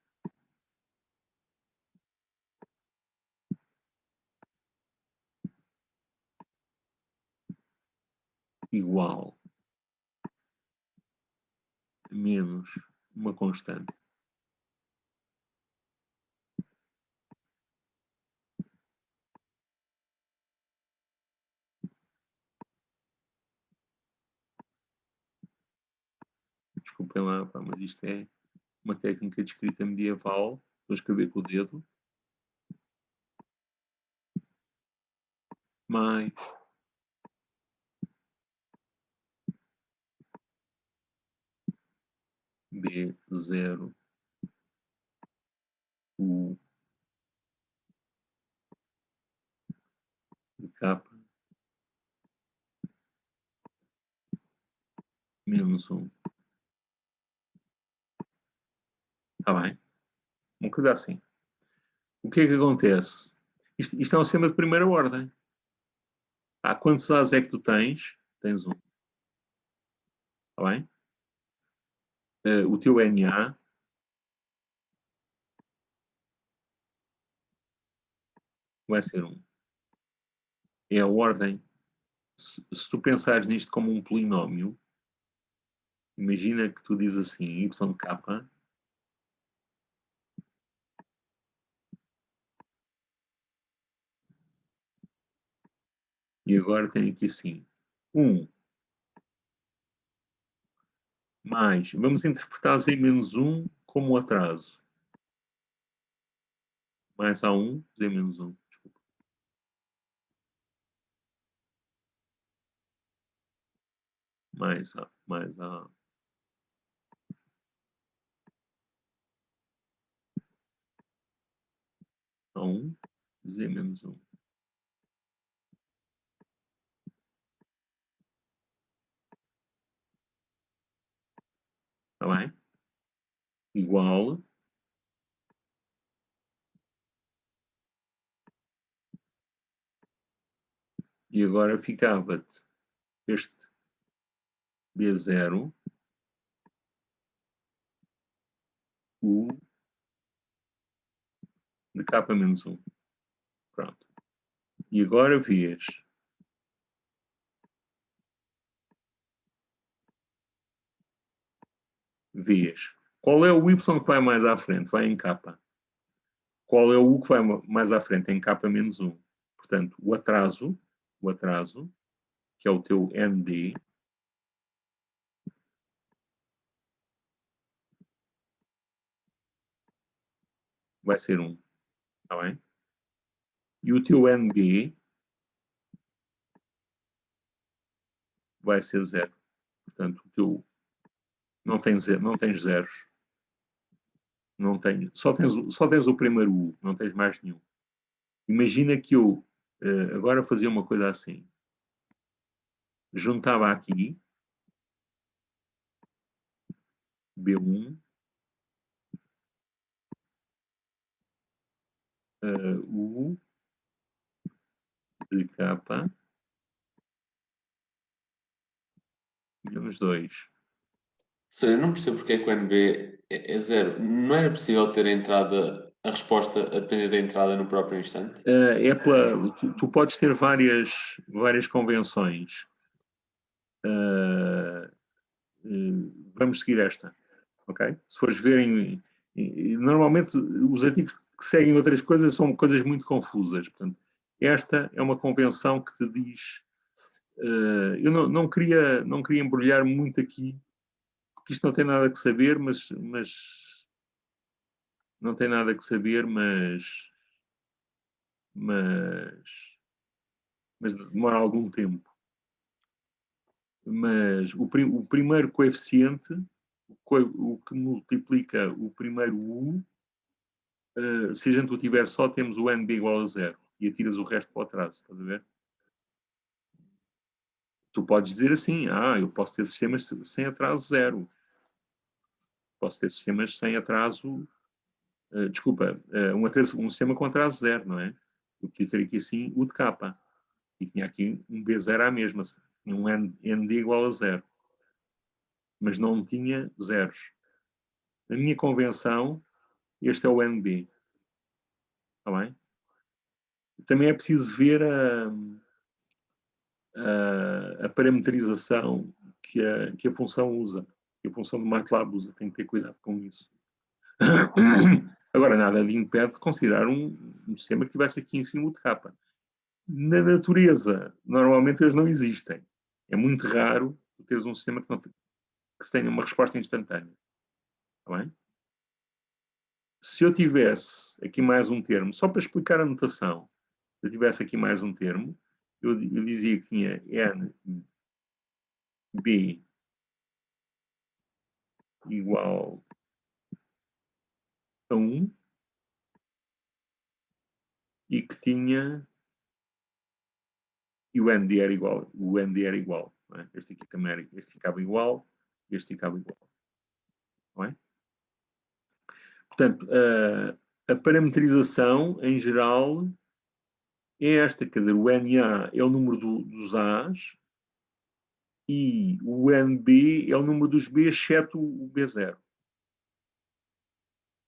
igual menos uma constante. Desculpem lá, pá, mas isto é uma técnica de escrita medieval. Vou escrever com o dedo. Mais B0 U de capa menos 1. Está bem? Uma coisa assim. O que é que acontece? Isto é um sistema de primeira ordem. Quantos As é que tu tens? Tens 1. Está bem? O teu NA vai ser 1. É a ordem. Se tu pensares nisto como um polinómio, imagina que tu dizes assim, y de capa e agora tenho aqui assim 1 mais, vamos interpretar Z menos 1 como atraso. Mais A1, Z menos 1. Desculpa. Mais A. A1, Z menos 1. Está bem? Igual. E agora ficava-te este B0, U de capa menos 1. Pronto. E agora vês qual é o Y que vai mais à frente? Vai em capa. Qual é o U que vai mais à frente? Em capa menos 1. Portanto, o atraso, que é o teu ND, vai ser 1. Está bem? E o teu NB vai ser 0. Portanto, o teu não tens zeros. Só tens o primeiro U, não tens mais nenhum. Imagina que eu agora fazia uma coisa assim. Juntava aqui B1, U de capa menos 2. Eu não percebo porque é que o NB é 0. Não era possível ter a resposta a depender da entrada no próprio instante? Tu podes ter várias convenções. Vamos seguir esta, ok? Se fores ver normalmente os artigos que seguem outras coisas são coisas muito confusas. Portanto, esta é uma convenção que te diz. Eu não queria embrulhar muito aqui, porque isto não tem nada que saber, mas não tem nada que saber, mas demora algum tempo. Mas o primeiro coeficiente, o que multiplica o primeiro U, se a gente o tiver só, temos o NB igual a 0 e atiras o resto para o atraso, estás a ver? Tu podes dizer assim, eu posso ter sistemas sem atraso 0. Posso ter sistemas sem atraso, um sistema com atraso 0, não é? Eu podia ter aqui assim U de capa e tinha aqui um B0 à mesma, tinha um ND igual a 0. Mas não tinha zeros. Na minha convenção, este é o NB. Está bem? Também é preciso ver a parametrização que a função usa. que a função do MATLAB usa, tem que ter cuidado com isso. Agora, nada lhe impede de considerar um sistema que tivesse aqui em cima de capa. Na natureza, normalmente eles não existem. É muito raro teres um sistema que tenha uma resposta instantânea. Está bem? Se eu tivesse aqui mais um termo, só para explicar a notação, se eu tivesse aqui mais um termo, eu dizia que tinha n b igual a 1 e que tinha e o ND era igual, não é? Este aqui também era, este ficava igual, este ficava igual, não é? Portanto, a parametrização em geral é esta, quer dizer, o NA é o número dos A's e o NB é o número dos B's, exceto o B0.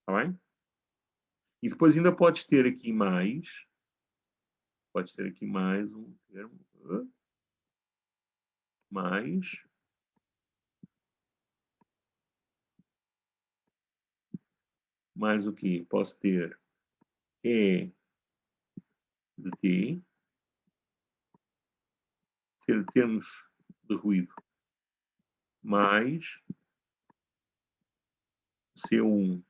Está bem? E depois ainda podes ter aqui mais um termo, mais o quê? Posso ter E de T, ter termos de ruído, mais C1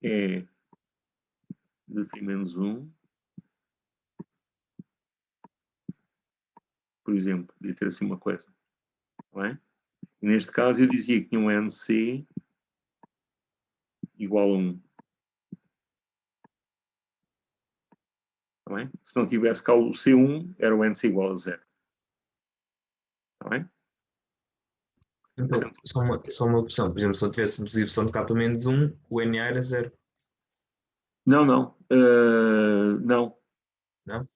E de T menos 1, por exemplo, podia ter assim uma coisa, não é? E neste caso eu dizia que tinha um NC igual a 1. Tá bem? Se não tivesse cá o C1, era o NC igual a 0. Está bem? Então, só uma questão. Por exemplo, se eu tivesse y de k menos 1, o NA era 0. Não, não. Não. Não?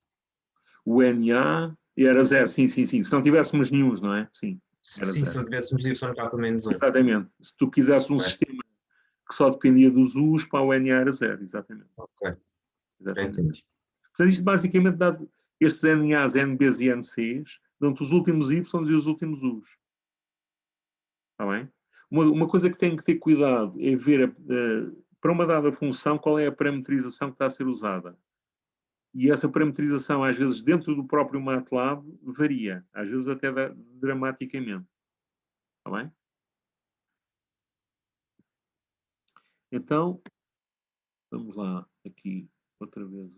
O NA era 0, sim. Se não tivéssemos nenhuns, não é? Sim, era Sim, 0. se não tivéssemos y de k menos 1. Exatamente. Se tu quisesse um sistema que só dependia dos U's, para o NA era 0, exatamente. Ok, já Exatamente. entendi. Portanto, isto basicamente dá estes NAs, NBs e NCs, dão-te os últimos Y's e os últimos U's. Está bem? Uma coisa que tem que ter cuidado é ver, para uma dada função, qual é a parametrização que está a ser usada. E essa parametrização, às vezes, dentro do próprio MATLAB, varia. Às vezes até dramaticamente. Está bem? Então, vamos lá aqui outra vez.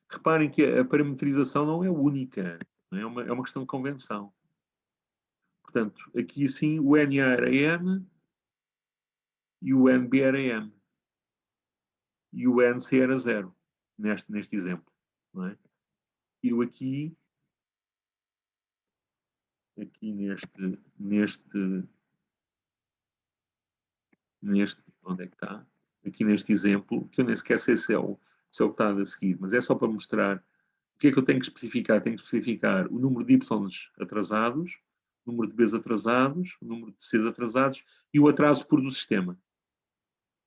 Reparem que a parametrização não é única. Não é uma questão de convenção. Portanto, aqui sim o NA era N e o NB era M. E o NC era 0, neste exemplo. Não é? Eu aqui onde é que está? Aqui neste exemplo, que eu nem sequer sei se é o que está a seguir, mas é só para mostrar o que é que eu tenho que especificar. Tenho que especificar o número de Ys atrasados, o número de Bs atrasados, o número de Cs atrasados e o atraso puro do sistema.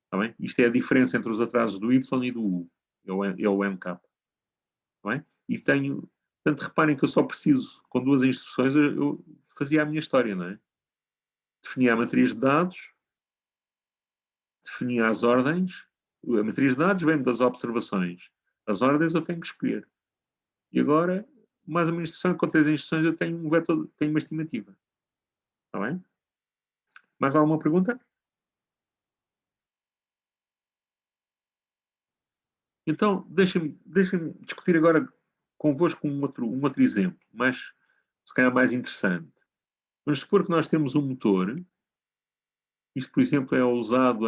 Está bem? Isto é a diferença entre os atrasos do Y e do U. É o MK. Está bem? E tenho... Portanto, reparem que eu só preciso, com duas instruções, eu fazia a minha história, não é? Definia a matriz de dados, definia as ordens. A matriz de dados vem das observações. As ordens eu tenho que escolher. E agora, mais uma instrução, com três instruções, eu tenho um vetor, tenho uma estimativa. Está bem? Mais alguma pergunta? Então, deixem-me discutir agora convosco um outro exemplo, mas se calhar mais interessante. Vamos supor que nós temos um motor. Isto, por exemplo, é usado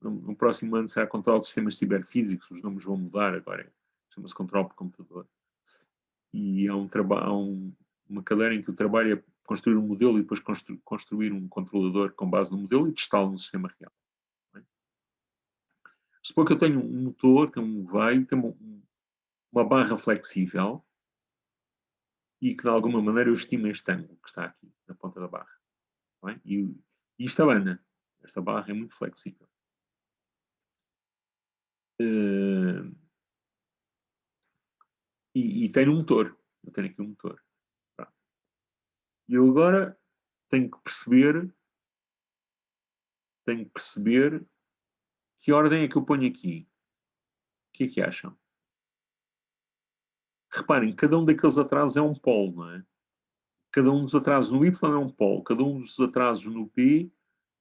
no próximo ano será controle de sistemas ciberfísicos, os nomes vão mudar agora, chama-se controle por computador. E há uma cadeira em que o trabalho é construir um modelo e depois construir um controlador com base no modelo e testá-lo no sistema real. Supor que eu tenho um motor, tem um veio, tem uma barra flexível e que de alguma maneira eu estimo este ângulo que está aqui, na ponta da barra. E isto abana. Esta barra é muito flexível. E tenho um motor. Eu tenho aqui um motor. Pronto. E eu agora tenho que perceber que ordem é que eu ponho aqui. O que é que acham? Reparem, cada um daqueles atrasos é um polo, não é? Cada um dos atrasos no Y é um polo. Cada um dos atrasos no P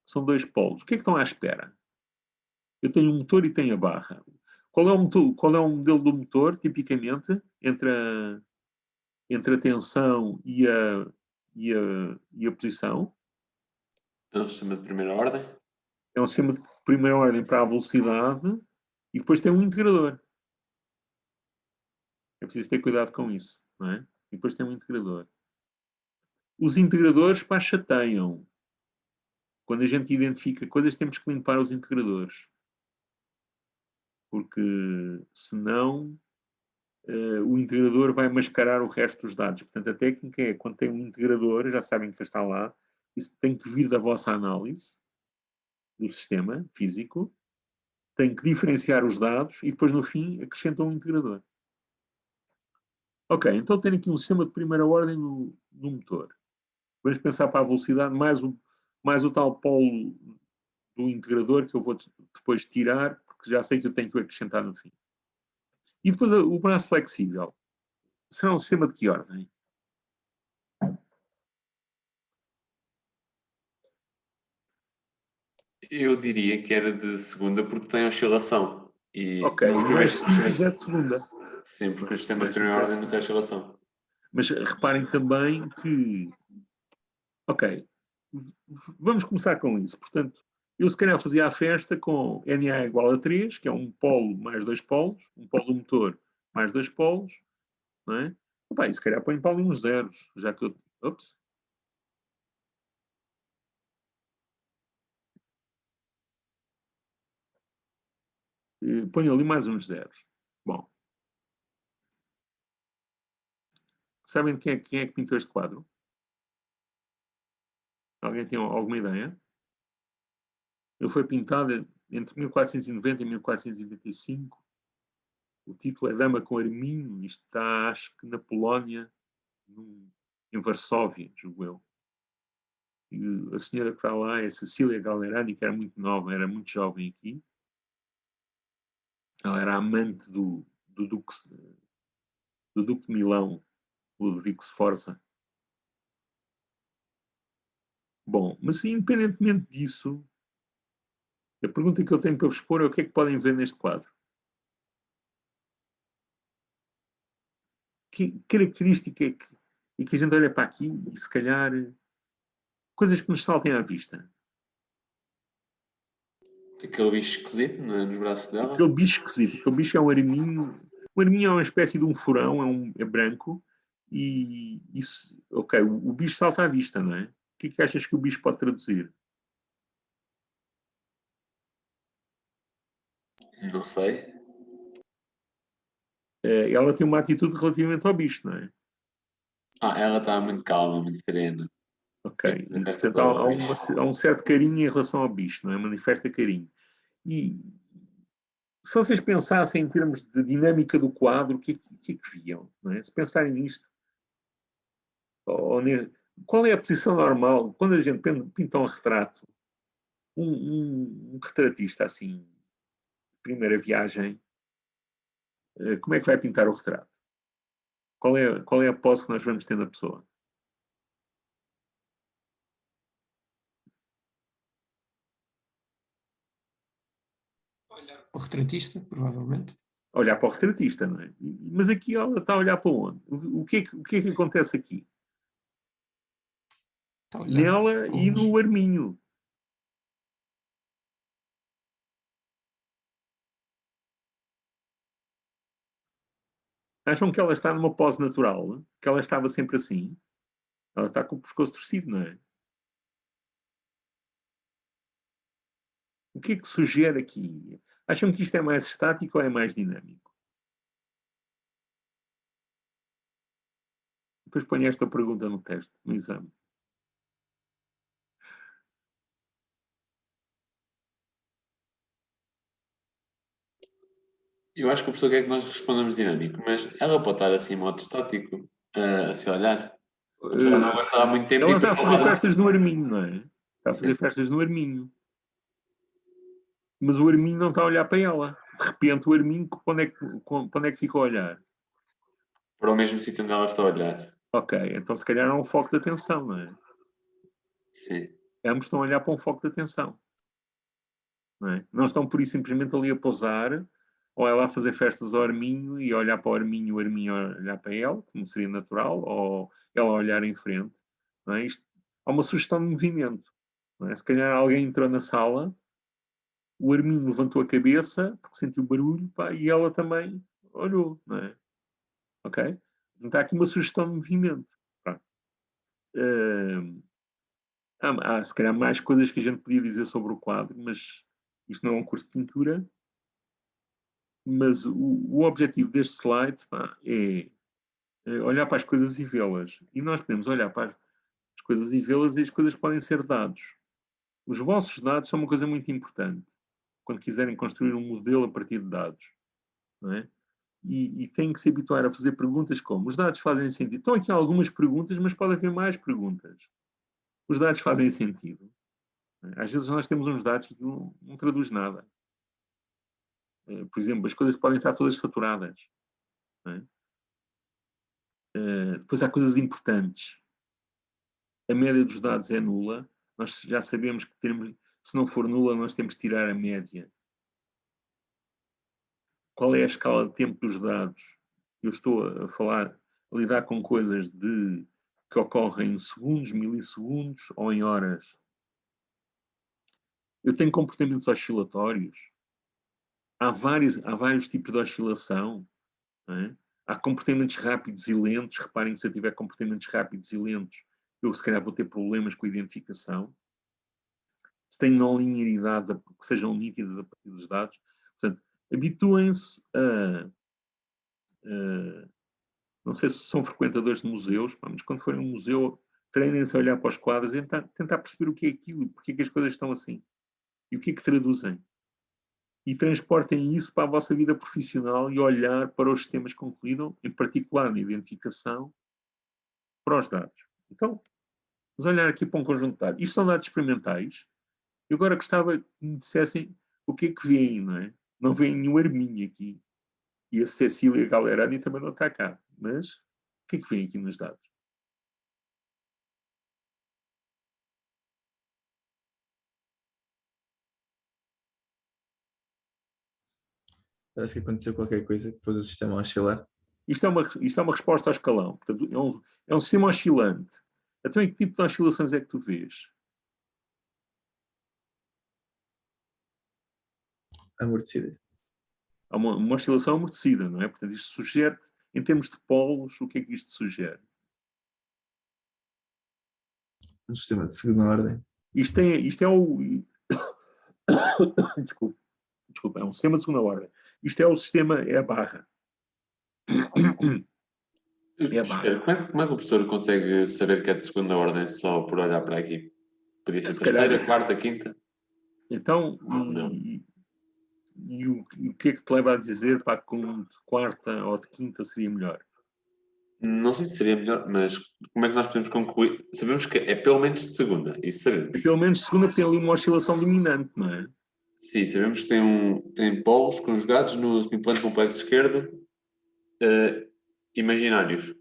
são 2 polos. O que é que estão à espera? Eu tenho um motor e tenho a barra. Qual é o modelo do motor, tipicamente, entre a tensão e a posição? É um sistema de primeira ordem. É um sistema de primeira ordem para a velocidade e depois tem um integrador. É preciso ter cuidado com isso, não é? E depois tem um integrador. Os integradores chateiam. Quando a gente identifica coisas, temos que limpar os integradores. Porque senão o integrador vai mascarar o resto dos dados. Portanto, a técnica é, quando tem um integrador, já sabem que está lá, isso tem que vir da vossa análise do sistema físico, tem que diferenciar os dados e depois, no fim, acrescentam um integrador. Ok, então tenho aqui um sistema de primeira ordem no motor. Vamos pensar para a velocidade, mais o tal polo do integrador que eu vou depois tirar, porque já sei que eu tenho que o acrescentar no fim. E depois o braço flexível. Será um sistema de que ordem? Eu diria que era de segunda porque tem oscilação. Ok, Porque o mais simples é de segunda. Sim, porque os sistemas Mais de primeira simples é ordem não têm oscilação. Mas reparem também que... Ok, vamos começar com isso. Portanto, eu se calhar fazia a festa com Na igual a 3, que é um polo mais 2 polos, um polo do motor mais 2 polos, não é? Opa, e se calhar ponho para ali uns zeros, já que eu... Ops. Ponho ali mais uns zeros. Bom. Sabem quem é que pintou este quadro? Alguém tem alguma ideia? Ele foi pintado entre 1490 e 1495. O título é Dama com Arminho e está, acho que, na Polónia, em Varsóvia, julgo eu. E a senhora que está lá é Cecília Gallerani, que era muito nova, era muito jovem aqui. Ela era amante do Duque de Milão, Ludovico Sforza. Bom, mas independentemente disso, a pergunta que eu tenho para vos pôr é o que é que podem ver neste quadro? Que característica é que a gente olha para aqui e, se calhar, coisas que nos saltem à vista? Aquele bicho esquisito nos braços dela. Aquele bicho esquisito. Aquele bicho é um arminho. O arminho é uma espécie de um furão, é branco. E isso, ok, o bicho salta à vista, não é? O que é que achas que o bicho pode traduzir? Não sei. Ela tem uma atitude relativamente ao bicho, não é? Ela está muito calma, muito serena. Ok. E, portanto, há um certo carinho em relação ao bicho, não é? Manifesta carinho. E se vocês pensassem em termos de dinâmica do quadro, o que é que viam? Não é? Se pensarem nisto, qual é a posição normal? Quando a gente pinta um retrato, um retratista assim, primeira viagem, como é que vai pintar o retrato? Qual é a pose que nós vamos ter na pessoa? Olhar para o retratista, provavelmente. Olhar para o retratista, não é? Mas aqui ela está a olhar para onde? O que é que acontece aqui? Está a olhar Nela para e no arminho. Acham que ela está numa pose natural? Que ela estava sempre assim? Ela está com o pescoço torcido, não é? O que é que sugere aqui? Acham que isto é mais estático ou é mais dinâmico? Depois ponho esta pergunta no teste, no exame. Eu acho que o professor quer que nós respondamos dinâmico, mas ela pode estar assim em modo estático, a se olhar. Apesar de não aguentar há muito tempo Ela e está a depois fazer falar. festas no Arminho, não é? Está a fazer Sim. festas no Arminho. Mas o Arminho não está a olhar para ela. De repente o Arminho, para onde é que fica a olhar? Para o mesmo sítio onde ela está a olhar. Ok, então se calhar é um foco de atenção, não é? Sim. Ambos estão a olhar para um foco de atenção. Não é? Não estão por isso simplesmente ali a pousar, ou ela a fazer festas ao Arminho e olhar para o Arminho a olhar para ela, como seria natural, ou ela a olhar em frente. Não é? Isto, há uma sugestão de movimento. Não é? Se calhar alguém entrou na sala, o Arminho levantou a cabeça, porque sentiu barulho, pá, e ela também olhou, não é? Ok? Então há aqui uma sugestão de movimento. Há se calhar mais coisas que a gente podia dizer sobre o quadro, mas isto não é um curso de pintura. Mas o objetivo deste slide, pá, é olhar para as coisas e vê-las. E nós podemos olhar para as coisas e vê-las e as coisas podem ser dados. Os vossos dados são uma coisa muito importante quando quiserem construir um modelo a partir de dados. Não é? E têm que se habituar a fazer perguntas como: os dados fazem sentido? Estão aqui algumas perguntas, mas pode haver mais perguntas. Os dados fazem sentido? Às vezes nós temos uns dados que não traduz nada. Por exemplo, as coisas podem estar todas saturadas. Não é? Depois há coisas importantes. A média dos dados é nula. Nós já sabemos que se não for nula, nós temos que tirar a média. Qual é a escala de tempo dos dados? Eu estou a lidar com coisas que ocorrem em segundos, milissegundos ou em horas. Eu tenho comportamentos oscilatórios. Há vários tipos de oscilação. Não é? Há comportamentos rápidos e lentos. Reparem que se eu tiver comportamentos rápidos e lentos, eu se calhar vou ter problemas com a identificação. Se tenho não linearidades que sejam nítidas a partir dos dados. Portanto, habituem-se não sei se são frequentadores de museus, mas quando forem a um museu, treinem-se a olhar para os quadros e tentar perceber o que é aquilo, porque é que as coisas estão assim, e o que é que traduzem. E transportem isso para a vossa vida profissional e olhar para os sistemas que concluíram, em particular na identificação, para os dados. Então, vamos olhar aqui para um conjunto de dados. Isto são dados experimentais. Eu agora gostava que me dissessem o que é que vêem, não é? Não vêem nenhum Arminho aqui. E a Cecília Galerani também não está cá. Mas o que é que vêem aqui nos dados? Parece que aconteceu qualquer coisa que pôs o sistema a oscilar. Isto é uma resposta ao escalão. Portanto, é um sistema oscilante. Então, em que tipo de oscilações é que tu vês? Amortecida. Há uma oscilação amortecida, não é? Portanto, isto sugere, em termos de polos, o que é que isto sugere? Um sistema de segunda ordem. Isto é o... Desculpa, é um sistema de segunda ordem. Isto é o sistema, é a barra. É a barra. Como é que o professor consegue saber que é de segunda ordem só por olhar para aqui? Podia ser Se calhar. terceira, quarta, quinta? Então, e o que é que te leva a dizer para que um de quarta ou de quinta seria melhor? Não sei se seria melhor, mas como é que nós podemos concluir? Sabemos que é pelo menos de segunda, isso sabemos. É pelo menos de segunda, porque tem ali uma oscilação dominante, não é? Sim, sabemos que tem polos conjugados no implante complexo esquerdo imaginários.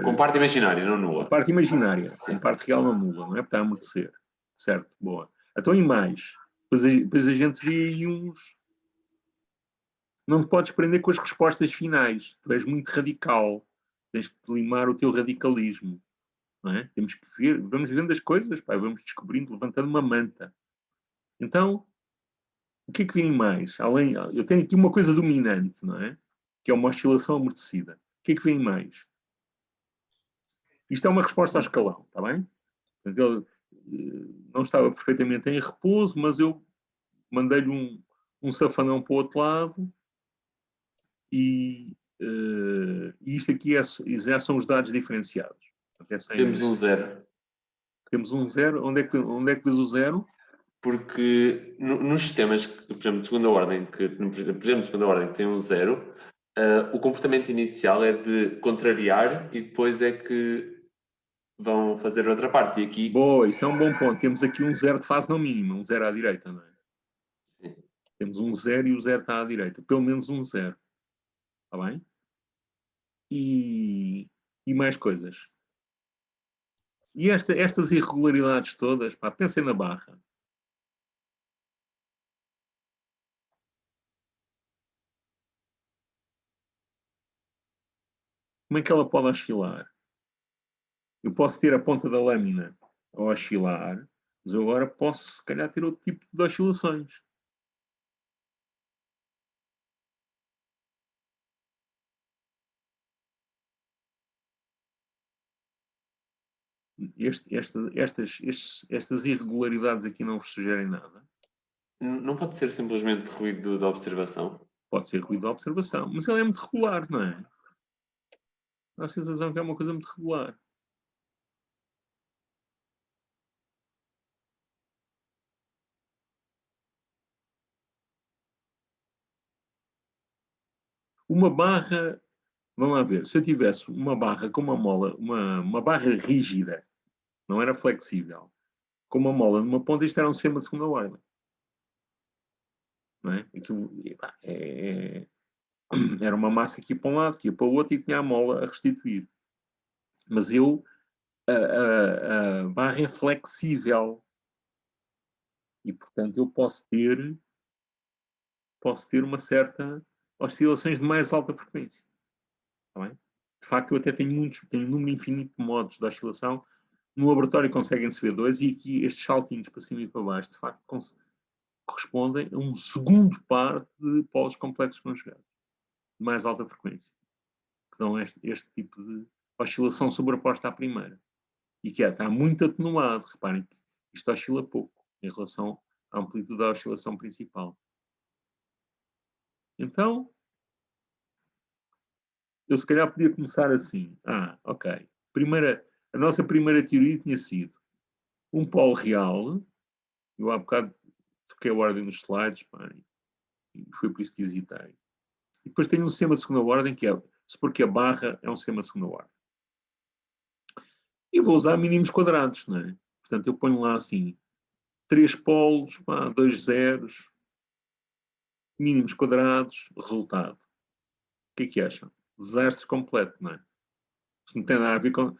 Com parte imaginária, não nula. A parte imaginária, com parte real não nula, não é? Para amortecer. Certo, boa. Então, e mais? Depois a gente vê aí uns... Não te podes prender com as respostas finais. Tu és muito radical. Tens que limar o teu radicalismo. Não é? Temos que ver, vamos vendo as coisas, pá, vamos descobrindo, levantando uma manta. Então, o que é que vem mais? Eu tenho aqui uma coisa dominante, não é? Que é uma oscilação amortecida. O que é que vem mais? Isto é uma resposta ao escalão, está bem? Portanto, ele não estava perfeitamente em repouso, mas eu mandei-lhe um safanão para o outro lado e isto aqui já são os dados diferenciados. Temos um zero. Temos um zero. Onde é que vês o zero? porque nos sistemas, por exemplo, de segunda ordem, que tem um 0, o comportamento inicial é de contrariar e depois é que vão fazer outra parte. E aqui, Boa, isso é um bom ponto. Temos aqui um 0 de fase no mínimo, um 0 à direita, não é? sim. Temos um 0 e o 0 está à direita. Pelo menos um 0. Está bem? E mais coisas. E estas irregularidades todas, pá, pensem na barra. Como é que ela pode oscilar? Eu posso ter a ponta da lâmina a oscilar, mas eu agora posso, se calhar, ter outro tipo de oscilações. Estas irregularidades aqui não vos sugerem nada. Não pode ser simplesmente ruído de observação. Pode ser ruído de observação, mas ele é muito regular, não é? Dá a sensação que é uma coisa muito regular. Uma barra, vamos lá ver, se eu tivesse uma barra com uma mola, uma barra rígida, não era flexível, com uma mola numa ponta, isto era um sistema de segunda ordem. Não é? Aquilo, era uma massa que ia para um lado, que ia para o outro e tinha a mola a restituir. Mas a barra é flexível e, portanto, eu posso ter uma certa oscilações de mais alta frequência. Está bem? De facto, eu até tenho um número infinito de modos de oscilação. No laboratório conseguem-se ver dois e aqui estes saltinhos para cima e para baixo, de facto, correspondem a um segundo par de polos complexos conjugados de mais alta frequência, que dão este tipo de oscilação sobreposta à primeira. E que está muito atenuado. Reparem que isto oscila pouco em relação à amplitude da oscilação principal. Então, eu se calhar podia começar assim. Ok. A nossa primeira teoria tinha sido um polo real. Eu há bocado toquei a ordem nos slides, pá, e foi por isso que hesitei. E depois tenho um sistema de segunda ordem, que é, porque a barra é um sistema de segunda ordem. E vou usar mínimos quadrados, não é? Portanto, eu ponho lá assim, 3 polos, 2 zeros, mínimos quadrados, resultado. O que é que acham? Desastre completo, não é? Isto não tem nada a ver com...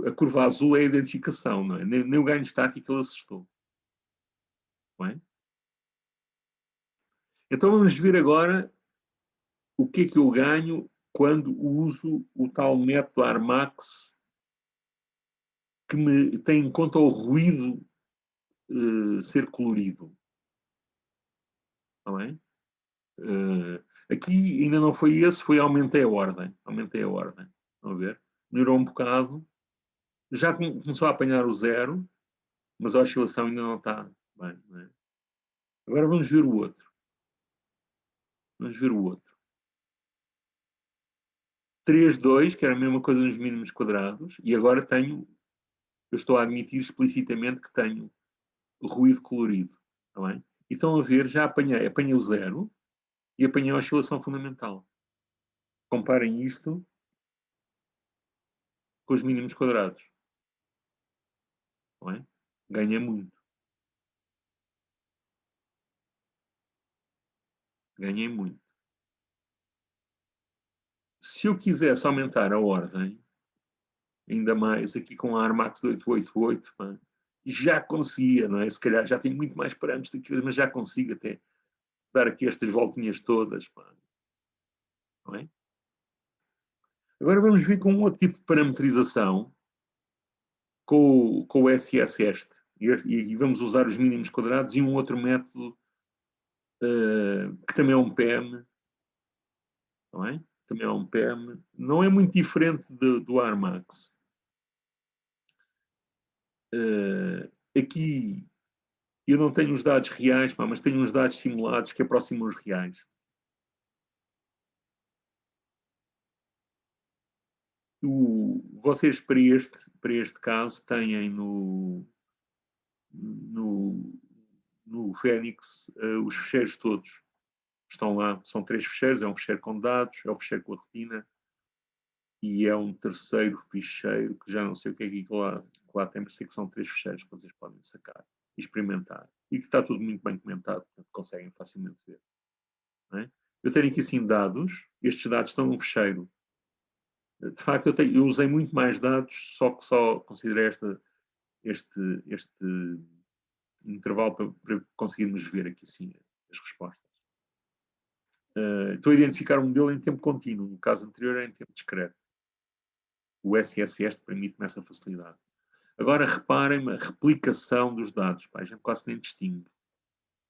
a curva azul é a identificação, não é? Nem o ganho estático ele acertou. Não é? Então vamos ver agora o que é que eu ganho quando uso o tal método Armax que me tem em conta o ruído ser colorido. Está bem? Aqui ainda não foi esse, foi aumentei a ordem. Estão a ver? Melhorou um bocado. Já começou a apanhar o zero, mas a oscilação ainda não está bem. Não é? Agora vamos ver o outro. 3, 2, que era a mesma coisa nos mínimos quadrados, e agora eu estou a admitir explicitamente que tenho ruído colorido. Está bem? E estão a ver, já apanhei o zero e apanhei a oscilação fundamental. Comparem isto com os mínimos quadrados. Não é? Ganha muito. Ganhei muito. Se eu quisesse aumentar a ordem, ainda mais aqui com a Armax 888, já conseguia, não é? Se calhar já tenho muito mais parâmetros do que mas já consigo até dar aqui estas voltinhas todas. Não é? Agora vamos ver com um outro tipo de parametrização, com o SS este. E vamos usar os mínimos quadrados e um outro método que também é um PEM. Não é? Também é um PEM. Não é muito diferente do Armax. Aqui eu não tenho os dados reais, mas tenho uns dados simulados que aproximam os reais. Vocês, para este caso, têm no Fênix, os ficheiros todos estão lá. São 3 ficheiros, é um ficheiro com dados, é um ficheiro com a rotina, e é um terceiro ficheiro, que já não sei o que é que lá tem, mas sei que são 3 ficheiros que vocês podem sacar e experimentar. E que está tudo muito bem comentado, portanto conseguem facilmente ver. Não é? Eu tenho aqui sim dados, estes dados estão num ficheiro. De facto, eu usei muito mais dados, só que só considerei este intervalo para conseguirmos ver aqui sim as respostas. Estou a identificar um modelo em tempo contínuo, no caso anterior era em tempo discreto. O SSS permite-me essa facilidade. Agora reparem a replicação dos dados. Pá, a gente quase nem distingue.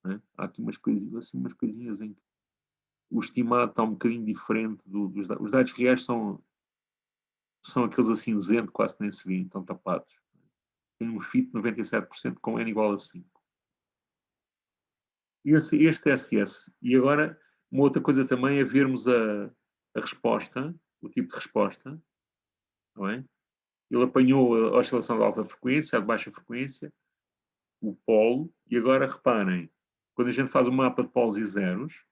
Não é? Há aqui umas coisinhas em que o estimado está um bocadinho diferente dos dados. Os dados reais são aqueles a cinzento, quase nem se vêem, estão tapados. Tem um FIT 97% com N igual a 5. Este SS. E agora, uma outra coisa também é vermos a resposta, o tipo de resposta. Não é? Ele apanhou a oscilação de alta frequência, a de baixa frequência, o polo, e agora reparem, quando a gente faz um mapa de polos e zeros,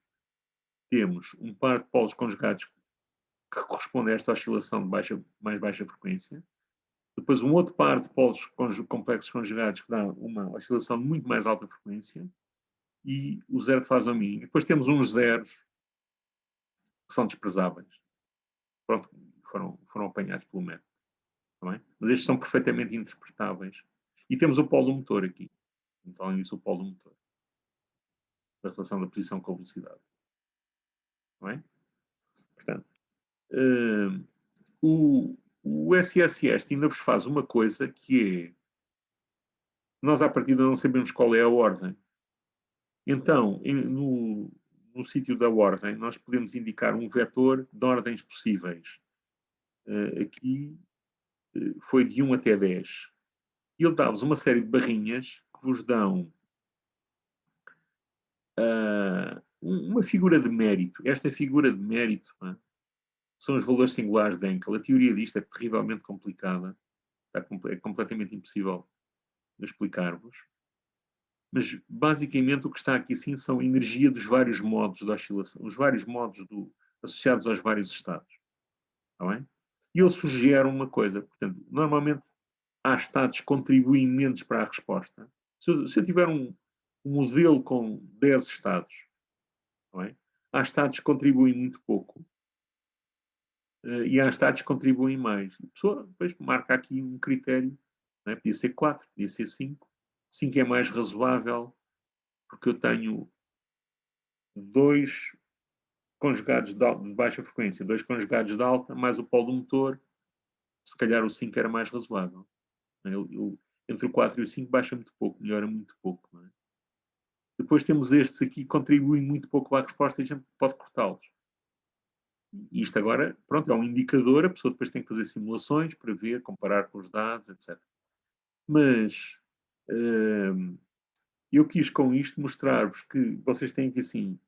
temos um par de polos conjugados que corresponde a esta oscilação de mais baixa frequência, depois um outro par de polos complexos conjugados que dá uma oscilação de muito mais alta frequência, e o zero de fase ao mínimo. Depois temos uns zeros que são desprezáveis. Pronto, foram apanhados pelo método. Tá, mas estes são perfeitamente interpretáveis. E temos o polo motor aqui. Então, além disso, o polo motor. Da relação da posição com a velocidade. Não é? Portanto, o SSS ainda vos faz uma coisa que é, nós à partida não sabemos qual é a ordem. Então, no sítio da ordem, nós podemos indicar um vetor de ordens possíveis. Aqui foi de 1 até 10. E ele dá-vos uma série de barrinhas que vos dão uma figura de mérito. Esta figura de mérito são os valores singulares de Henkel. A teoria disto é terrivelmente complicada. É completamente impossível explicar-vos. Mas, basicamente, o que está aqui sim são a energia dos vários modos da oscilação, os vários modos associados aos vários estados. Está bem? E ele sugere uma coisa. Portanto, normalmente há estados que contribuem menos para a resposta. Se eu tiver um modelo com 10 estados, não é? Há estados que contribuem muito pouco e há estados que contribuem mais. A pessoa depois marca aqui um critério, não é? Podia ser 4, podia ser 5. 5 é mais razoável porque eu tenho 2 conjugados de baixa frequência, 2 conjugados de alta, mais o polo do motor, se calhar o 5 era mais razoável. Entre o 4 e o 5 baixa muito pouco, melhora muito pouco. Não é? Depois temos estes aqui que contribuem muito pouco para a resposta e a gente pode cortá-los. E isto agora, pronto, é um indicador, a pessoa depois tem que fazer simulações para ver, comparar com os dados, etc. Mas eu quis com isto mostrar-vos que vocês têm aqui assim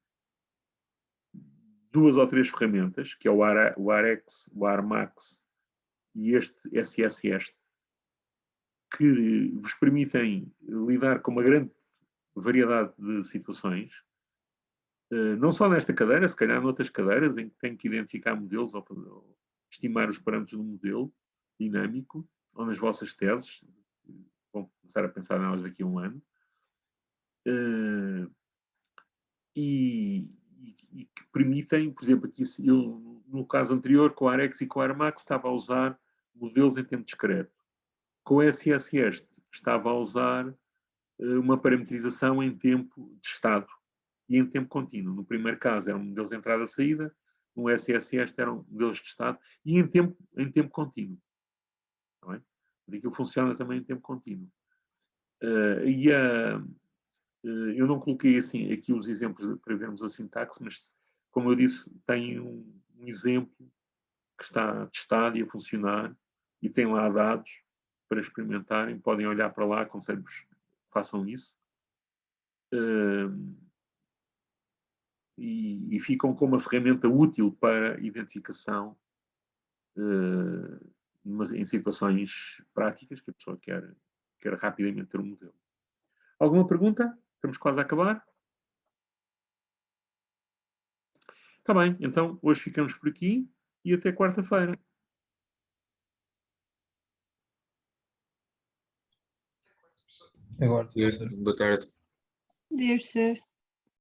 2 ou 3 ferramentas, que é o AREX, o ARMAX e este SSS, que vos permitem lidar com uma grande variedade de situações, não só nesta cadeira, se calhar noutras cadeiras em que tem que identificar modelos ou estimar os parâmetros de um modelo dinâmico, ou nas vossas teses, vão começar a pensar nelas daqui a um ano, e que permitem, por exemplo, aqui eu, no caso anterior, com a AREX e com a ARMAX, estava a usar modelos em tempo discreto. Com o SSS estava a usar uma parametrização em tempo de estado e em tempo contínuo. No primeiro caso eram modelos de entrada-saída, no SSS eram modelos de estado e em tempo contínuo. Não é? Aquilo funciona também em tempo contínuo. Eu não coloquei assim, aqui os exemplos para vermos a sintaxe, mas, como eu disse, tem um exemplo que está testado e a funcionar e tem lá dados para experimentarem. Podem olhar para lá, aconselho-vos que façam isso. E ficam com uma ferramenta útil para identificação em situações práticas que a pessoa quer rapidamente ter um modelo. Alguma pergunta? Estamos quase a acabar. Está bem, então hoje ficamos por aqui e até quarta-feira. Agora, Boa tarde. Deus ser.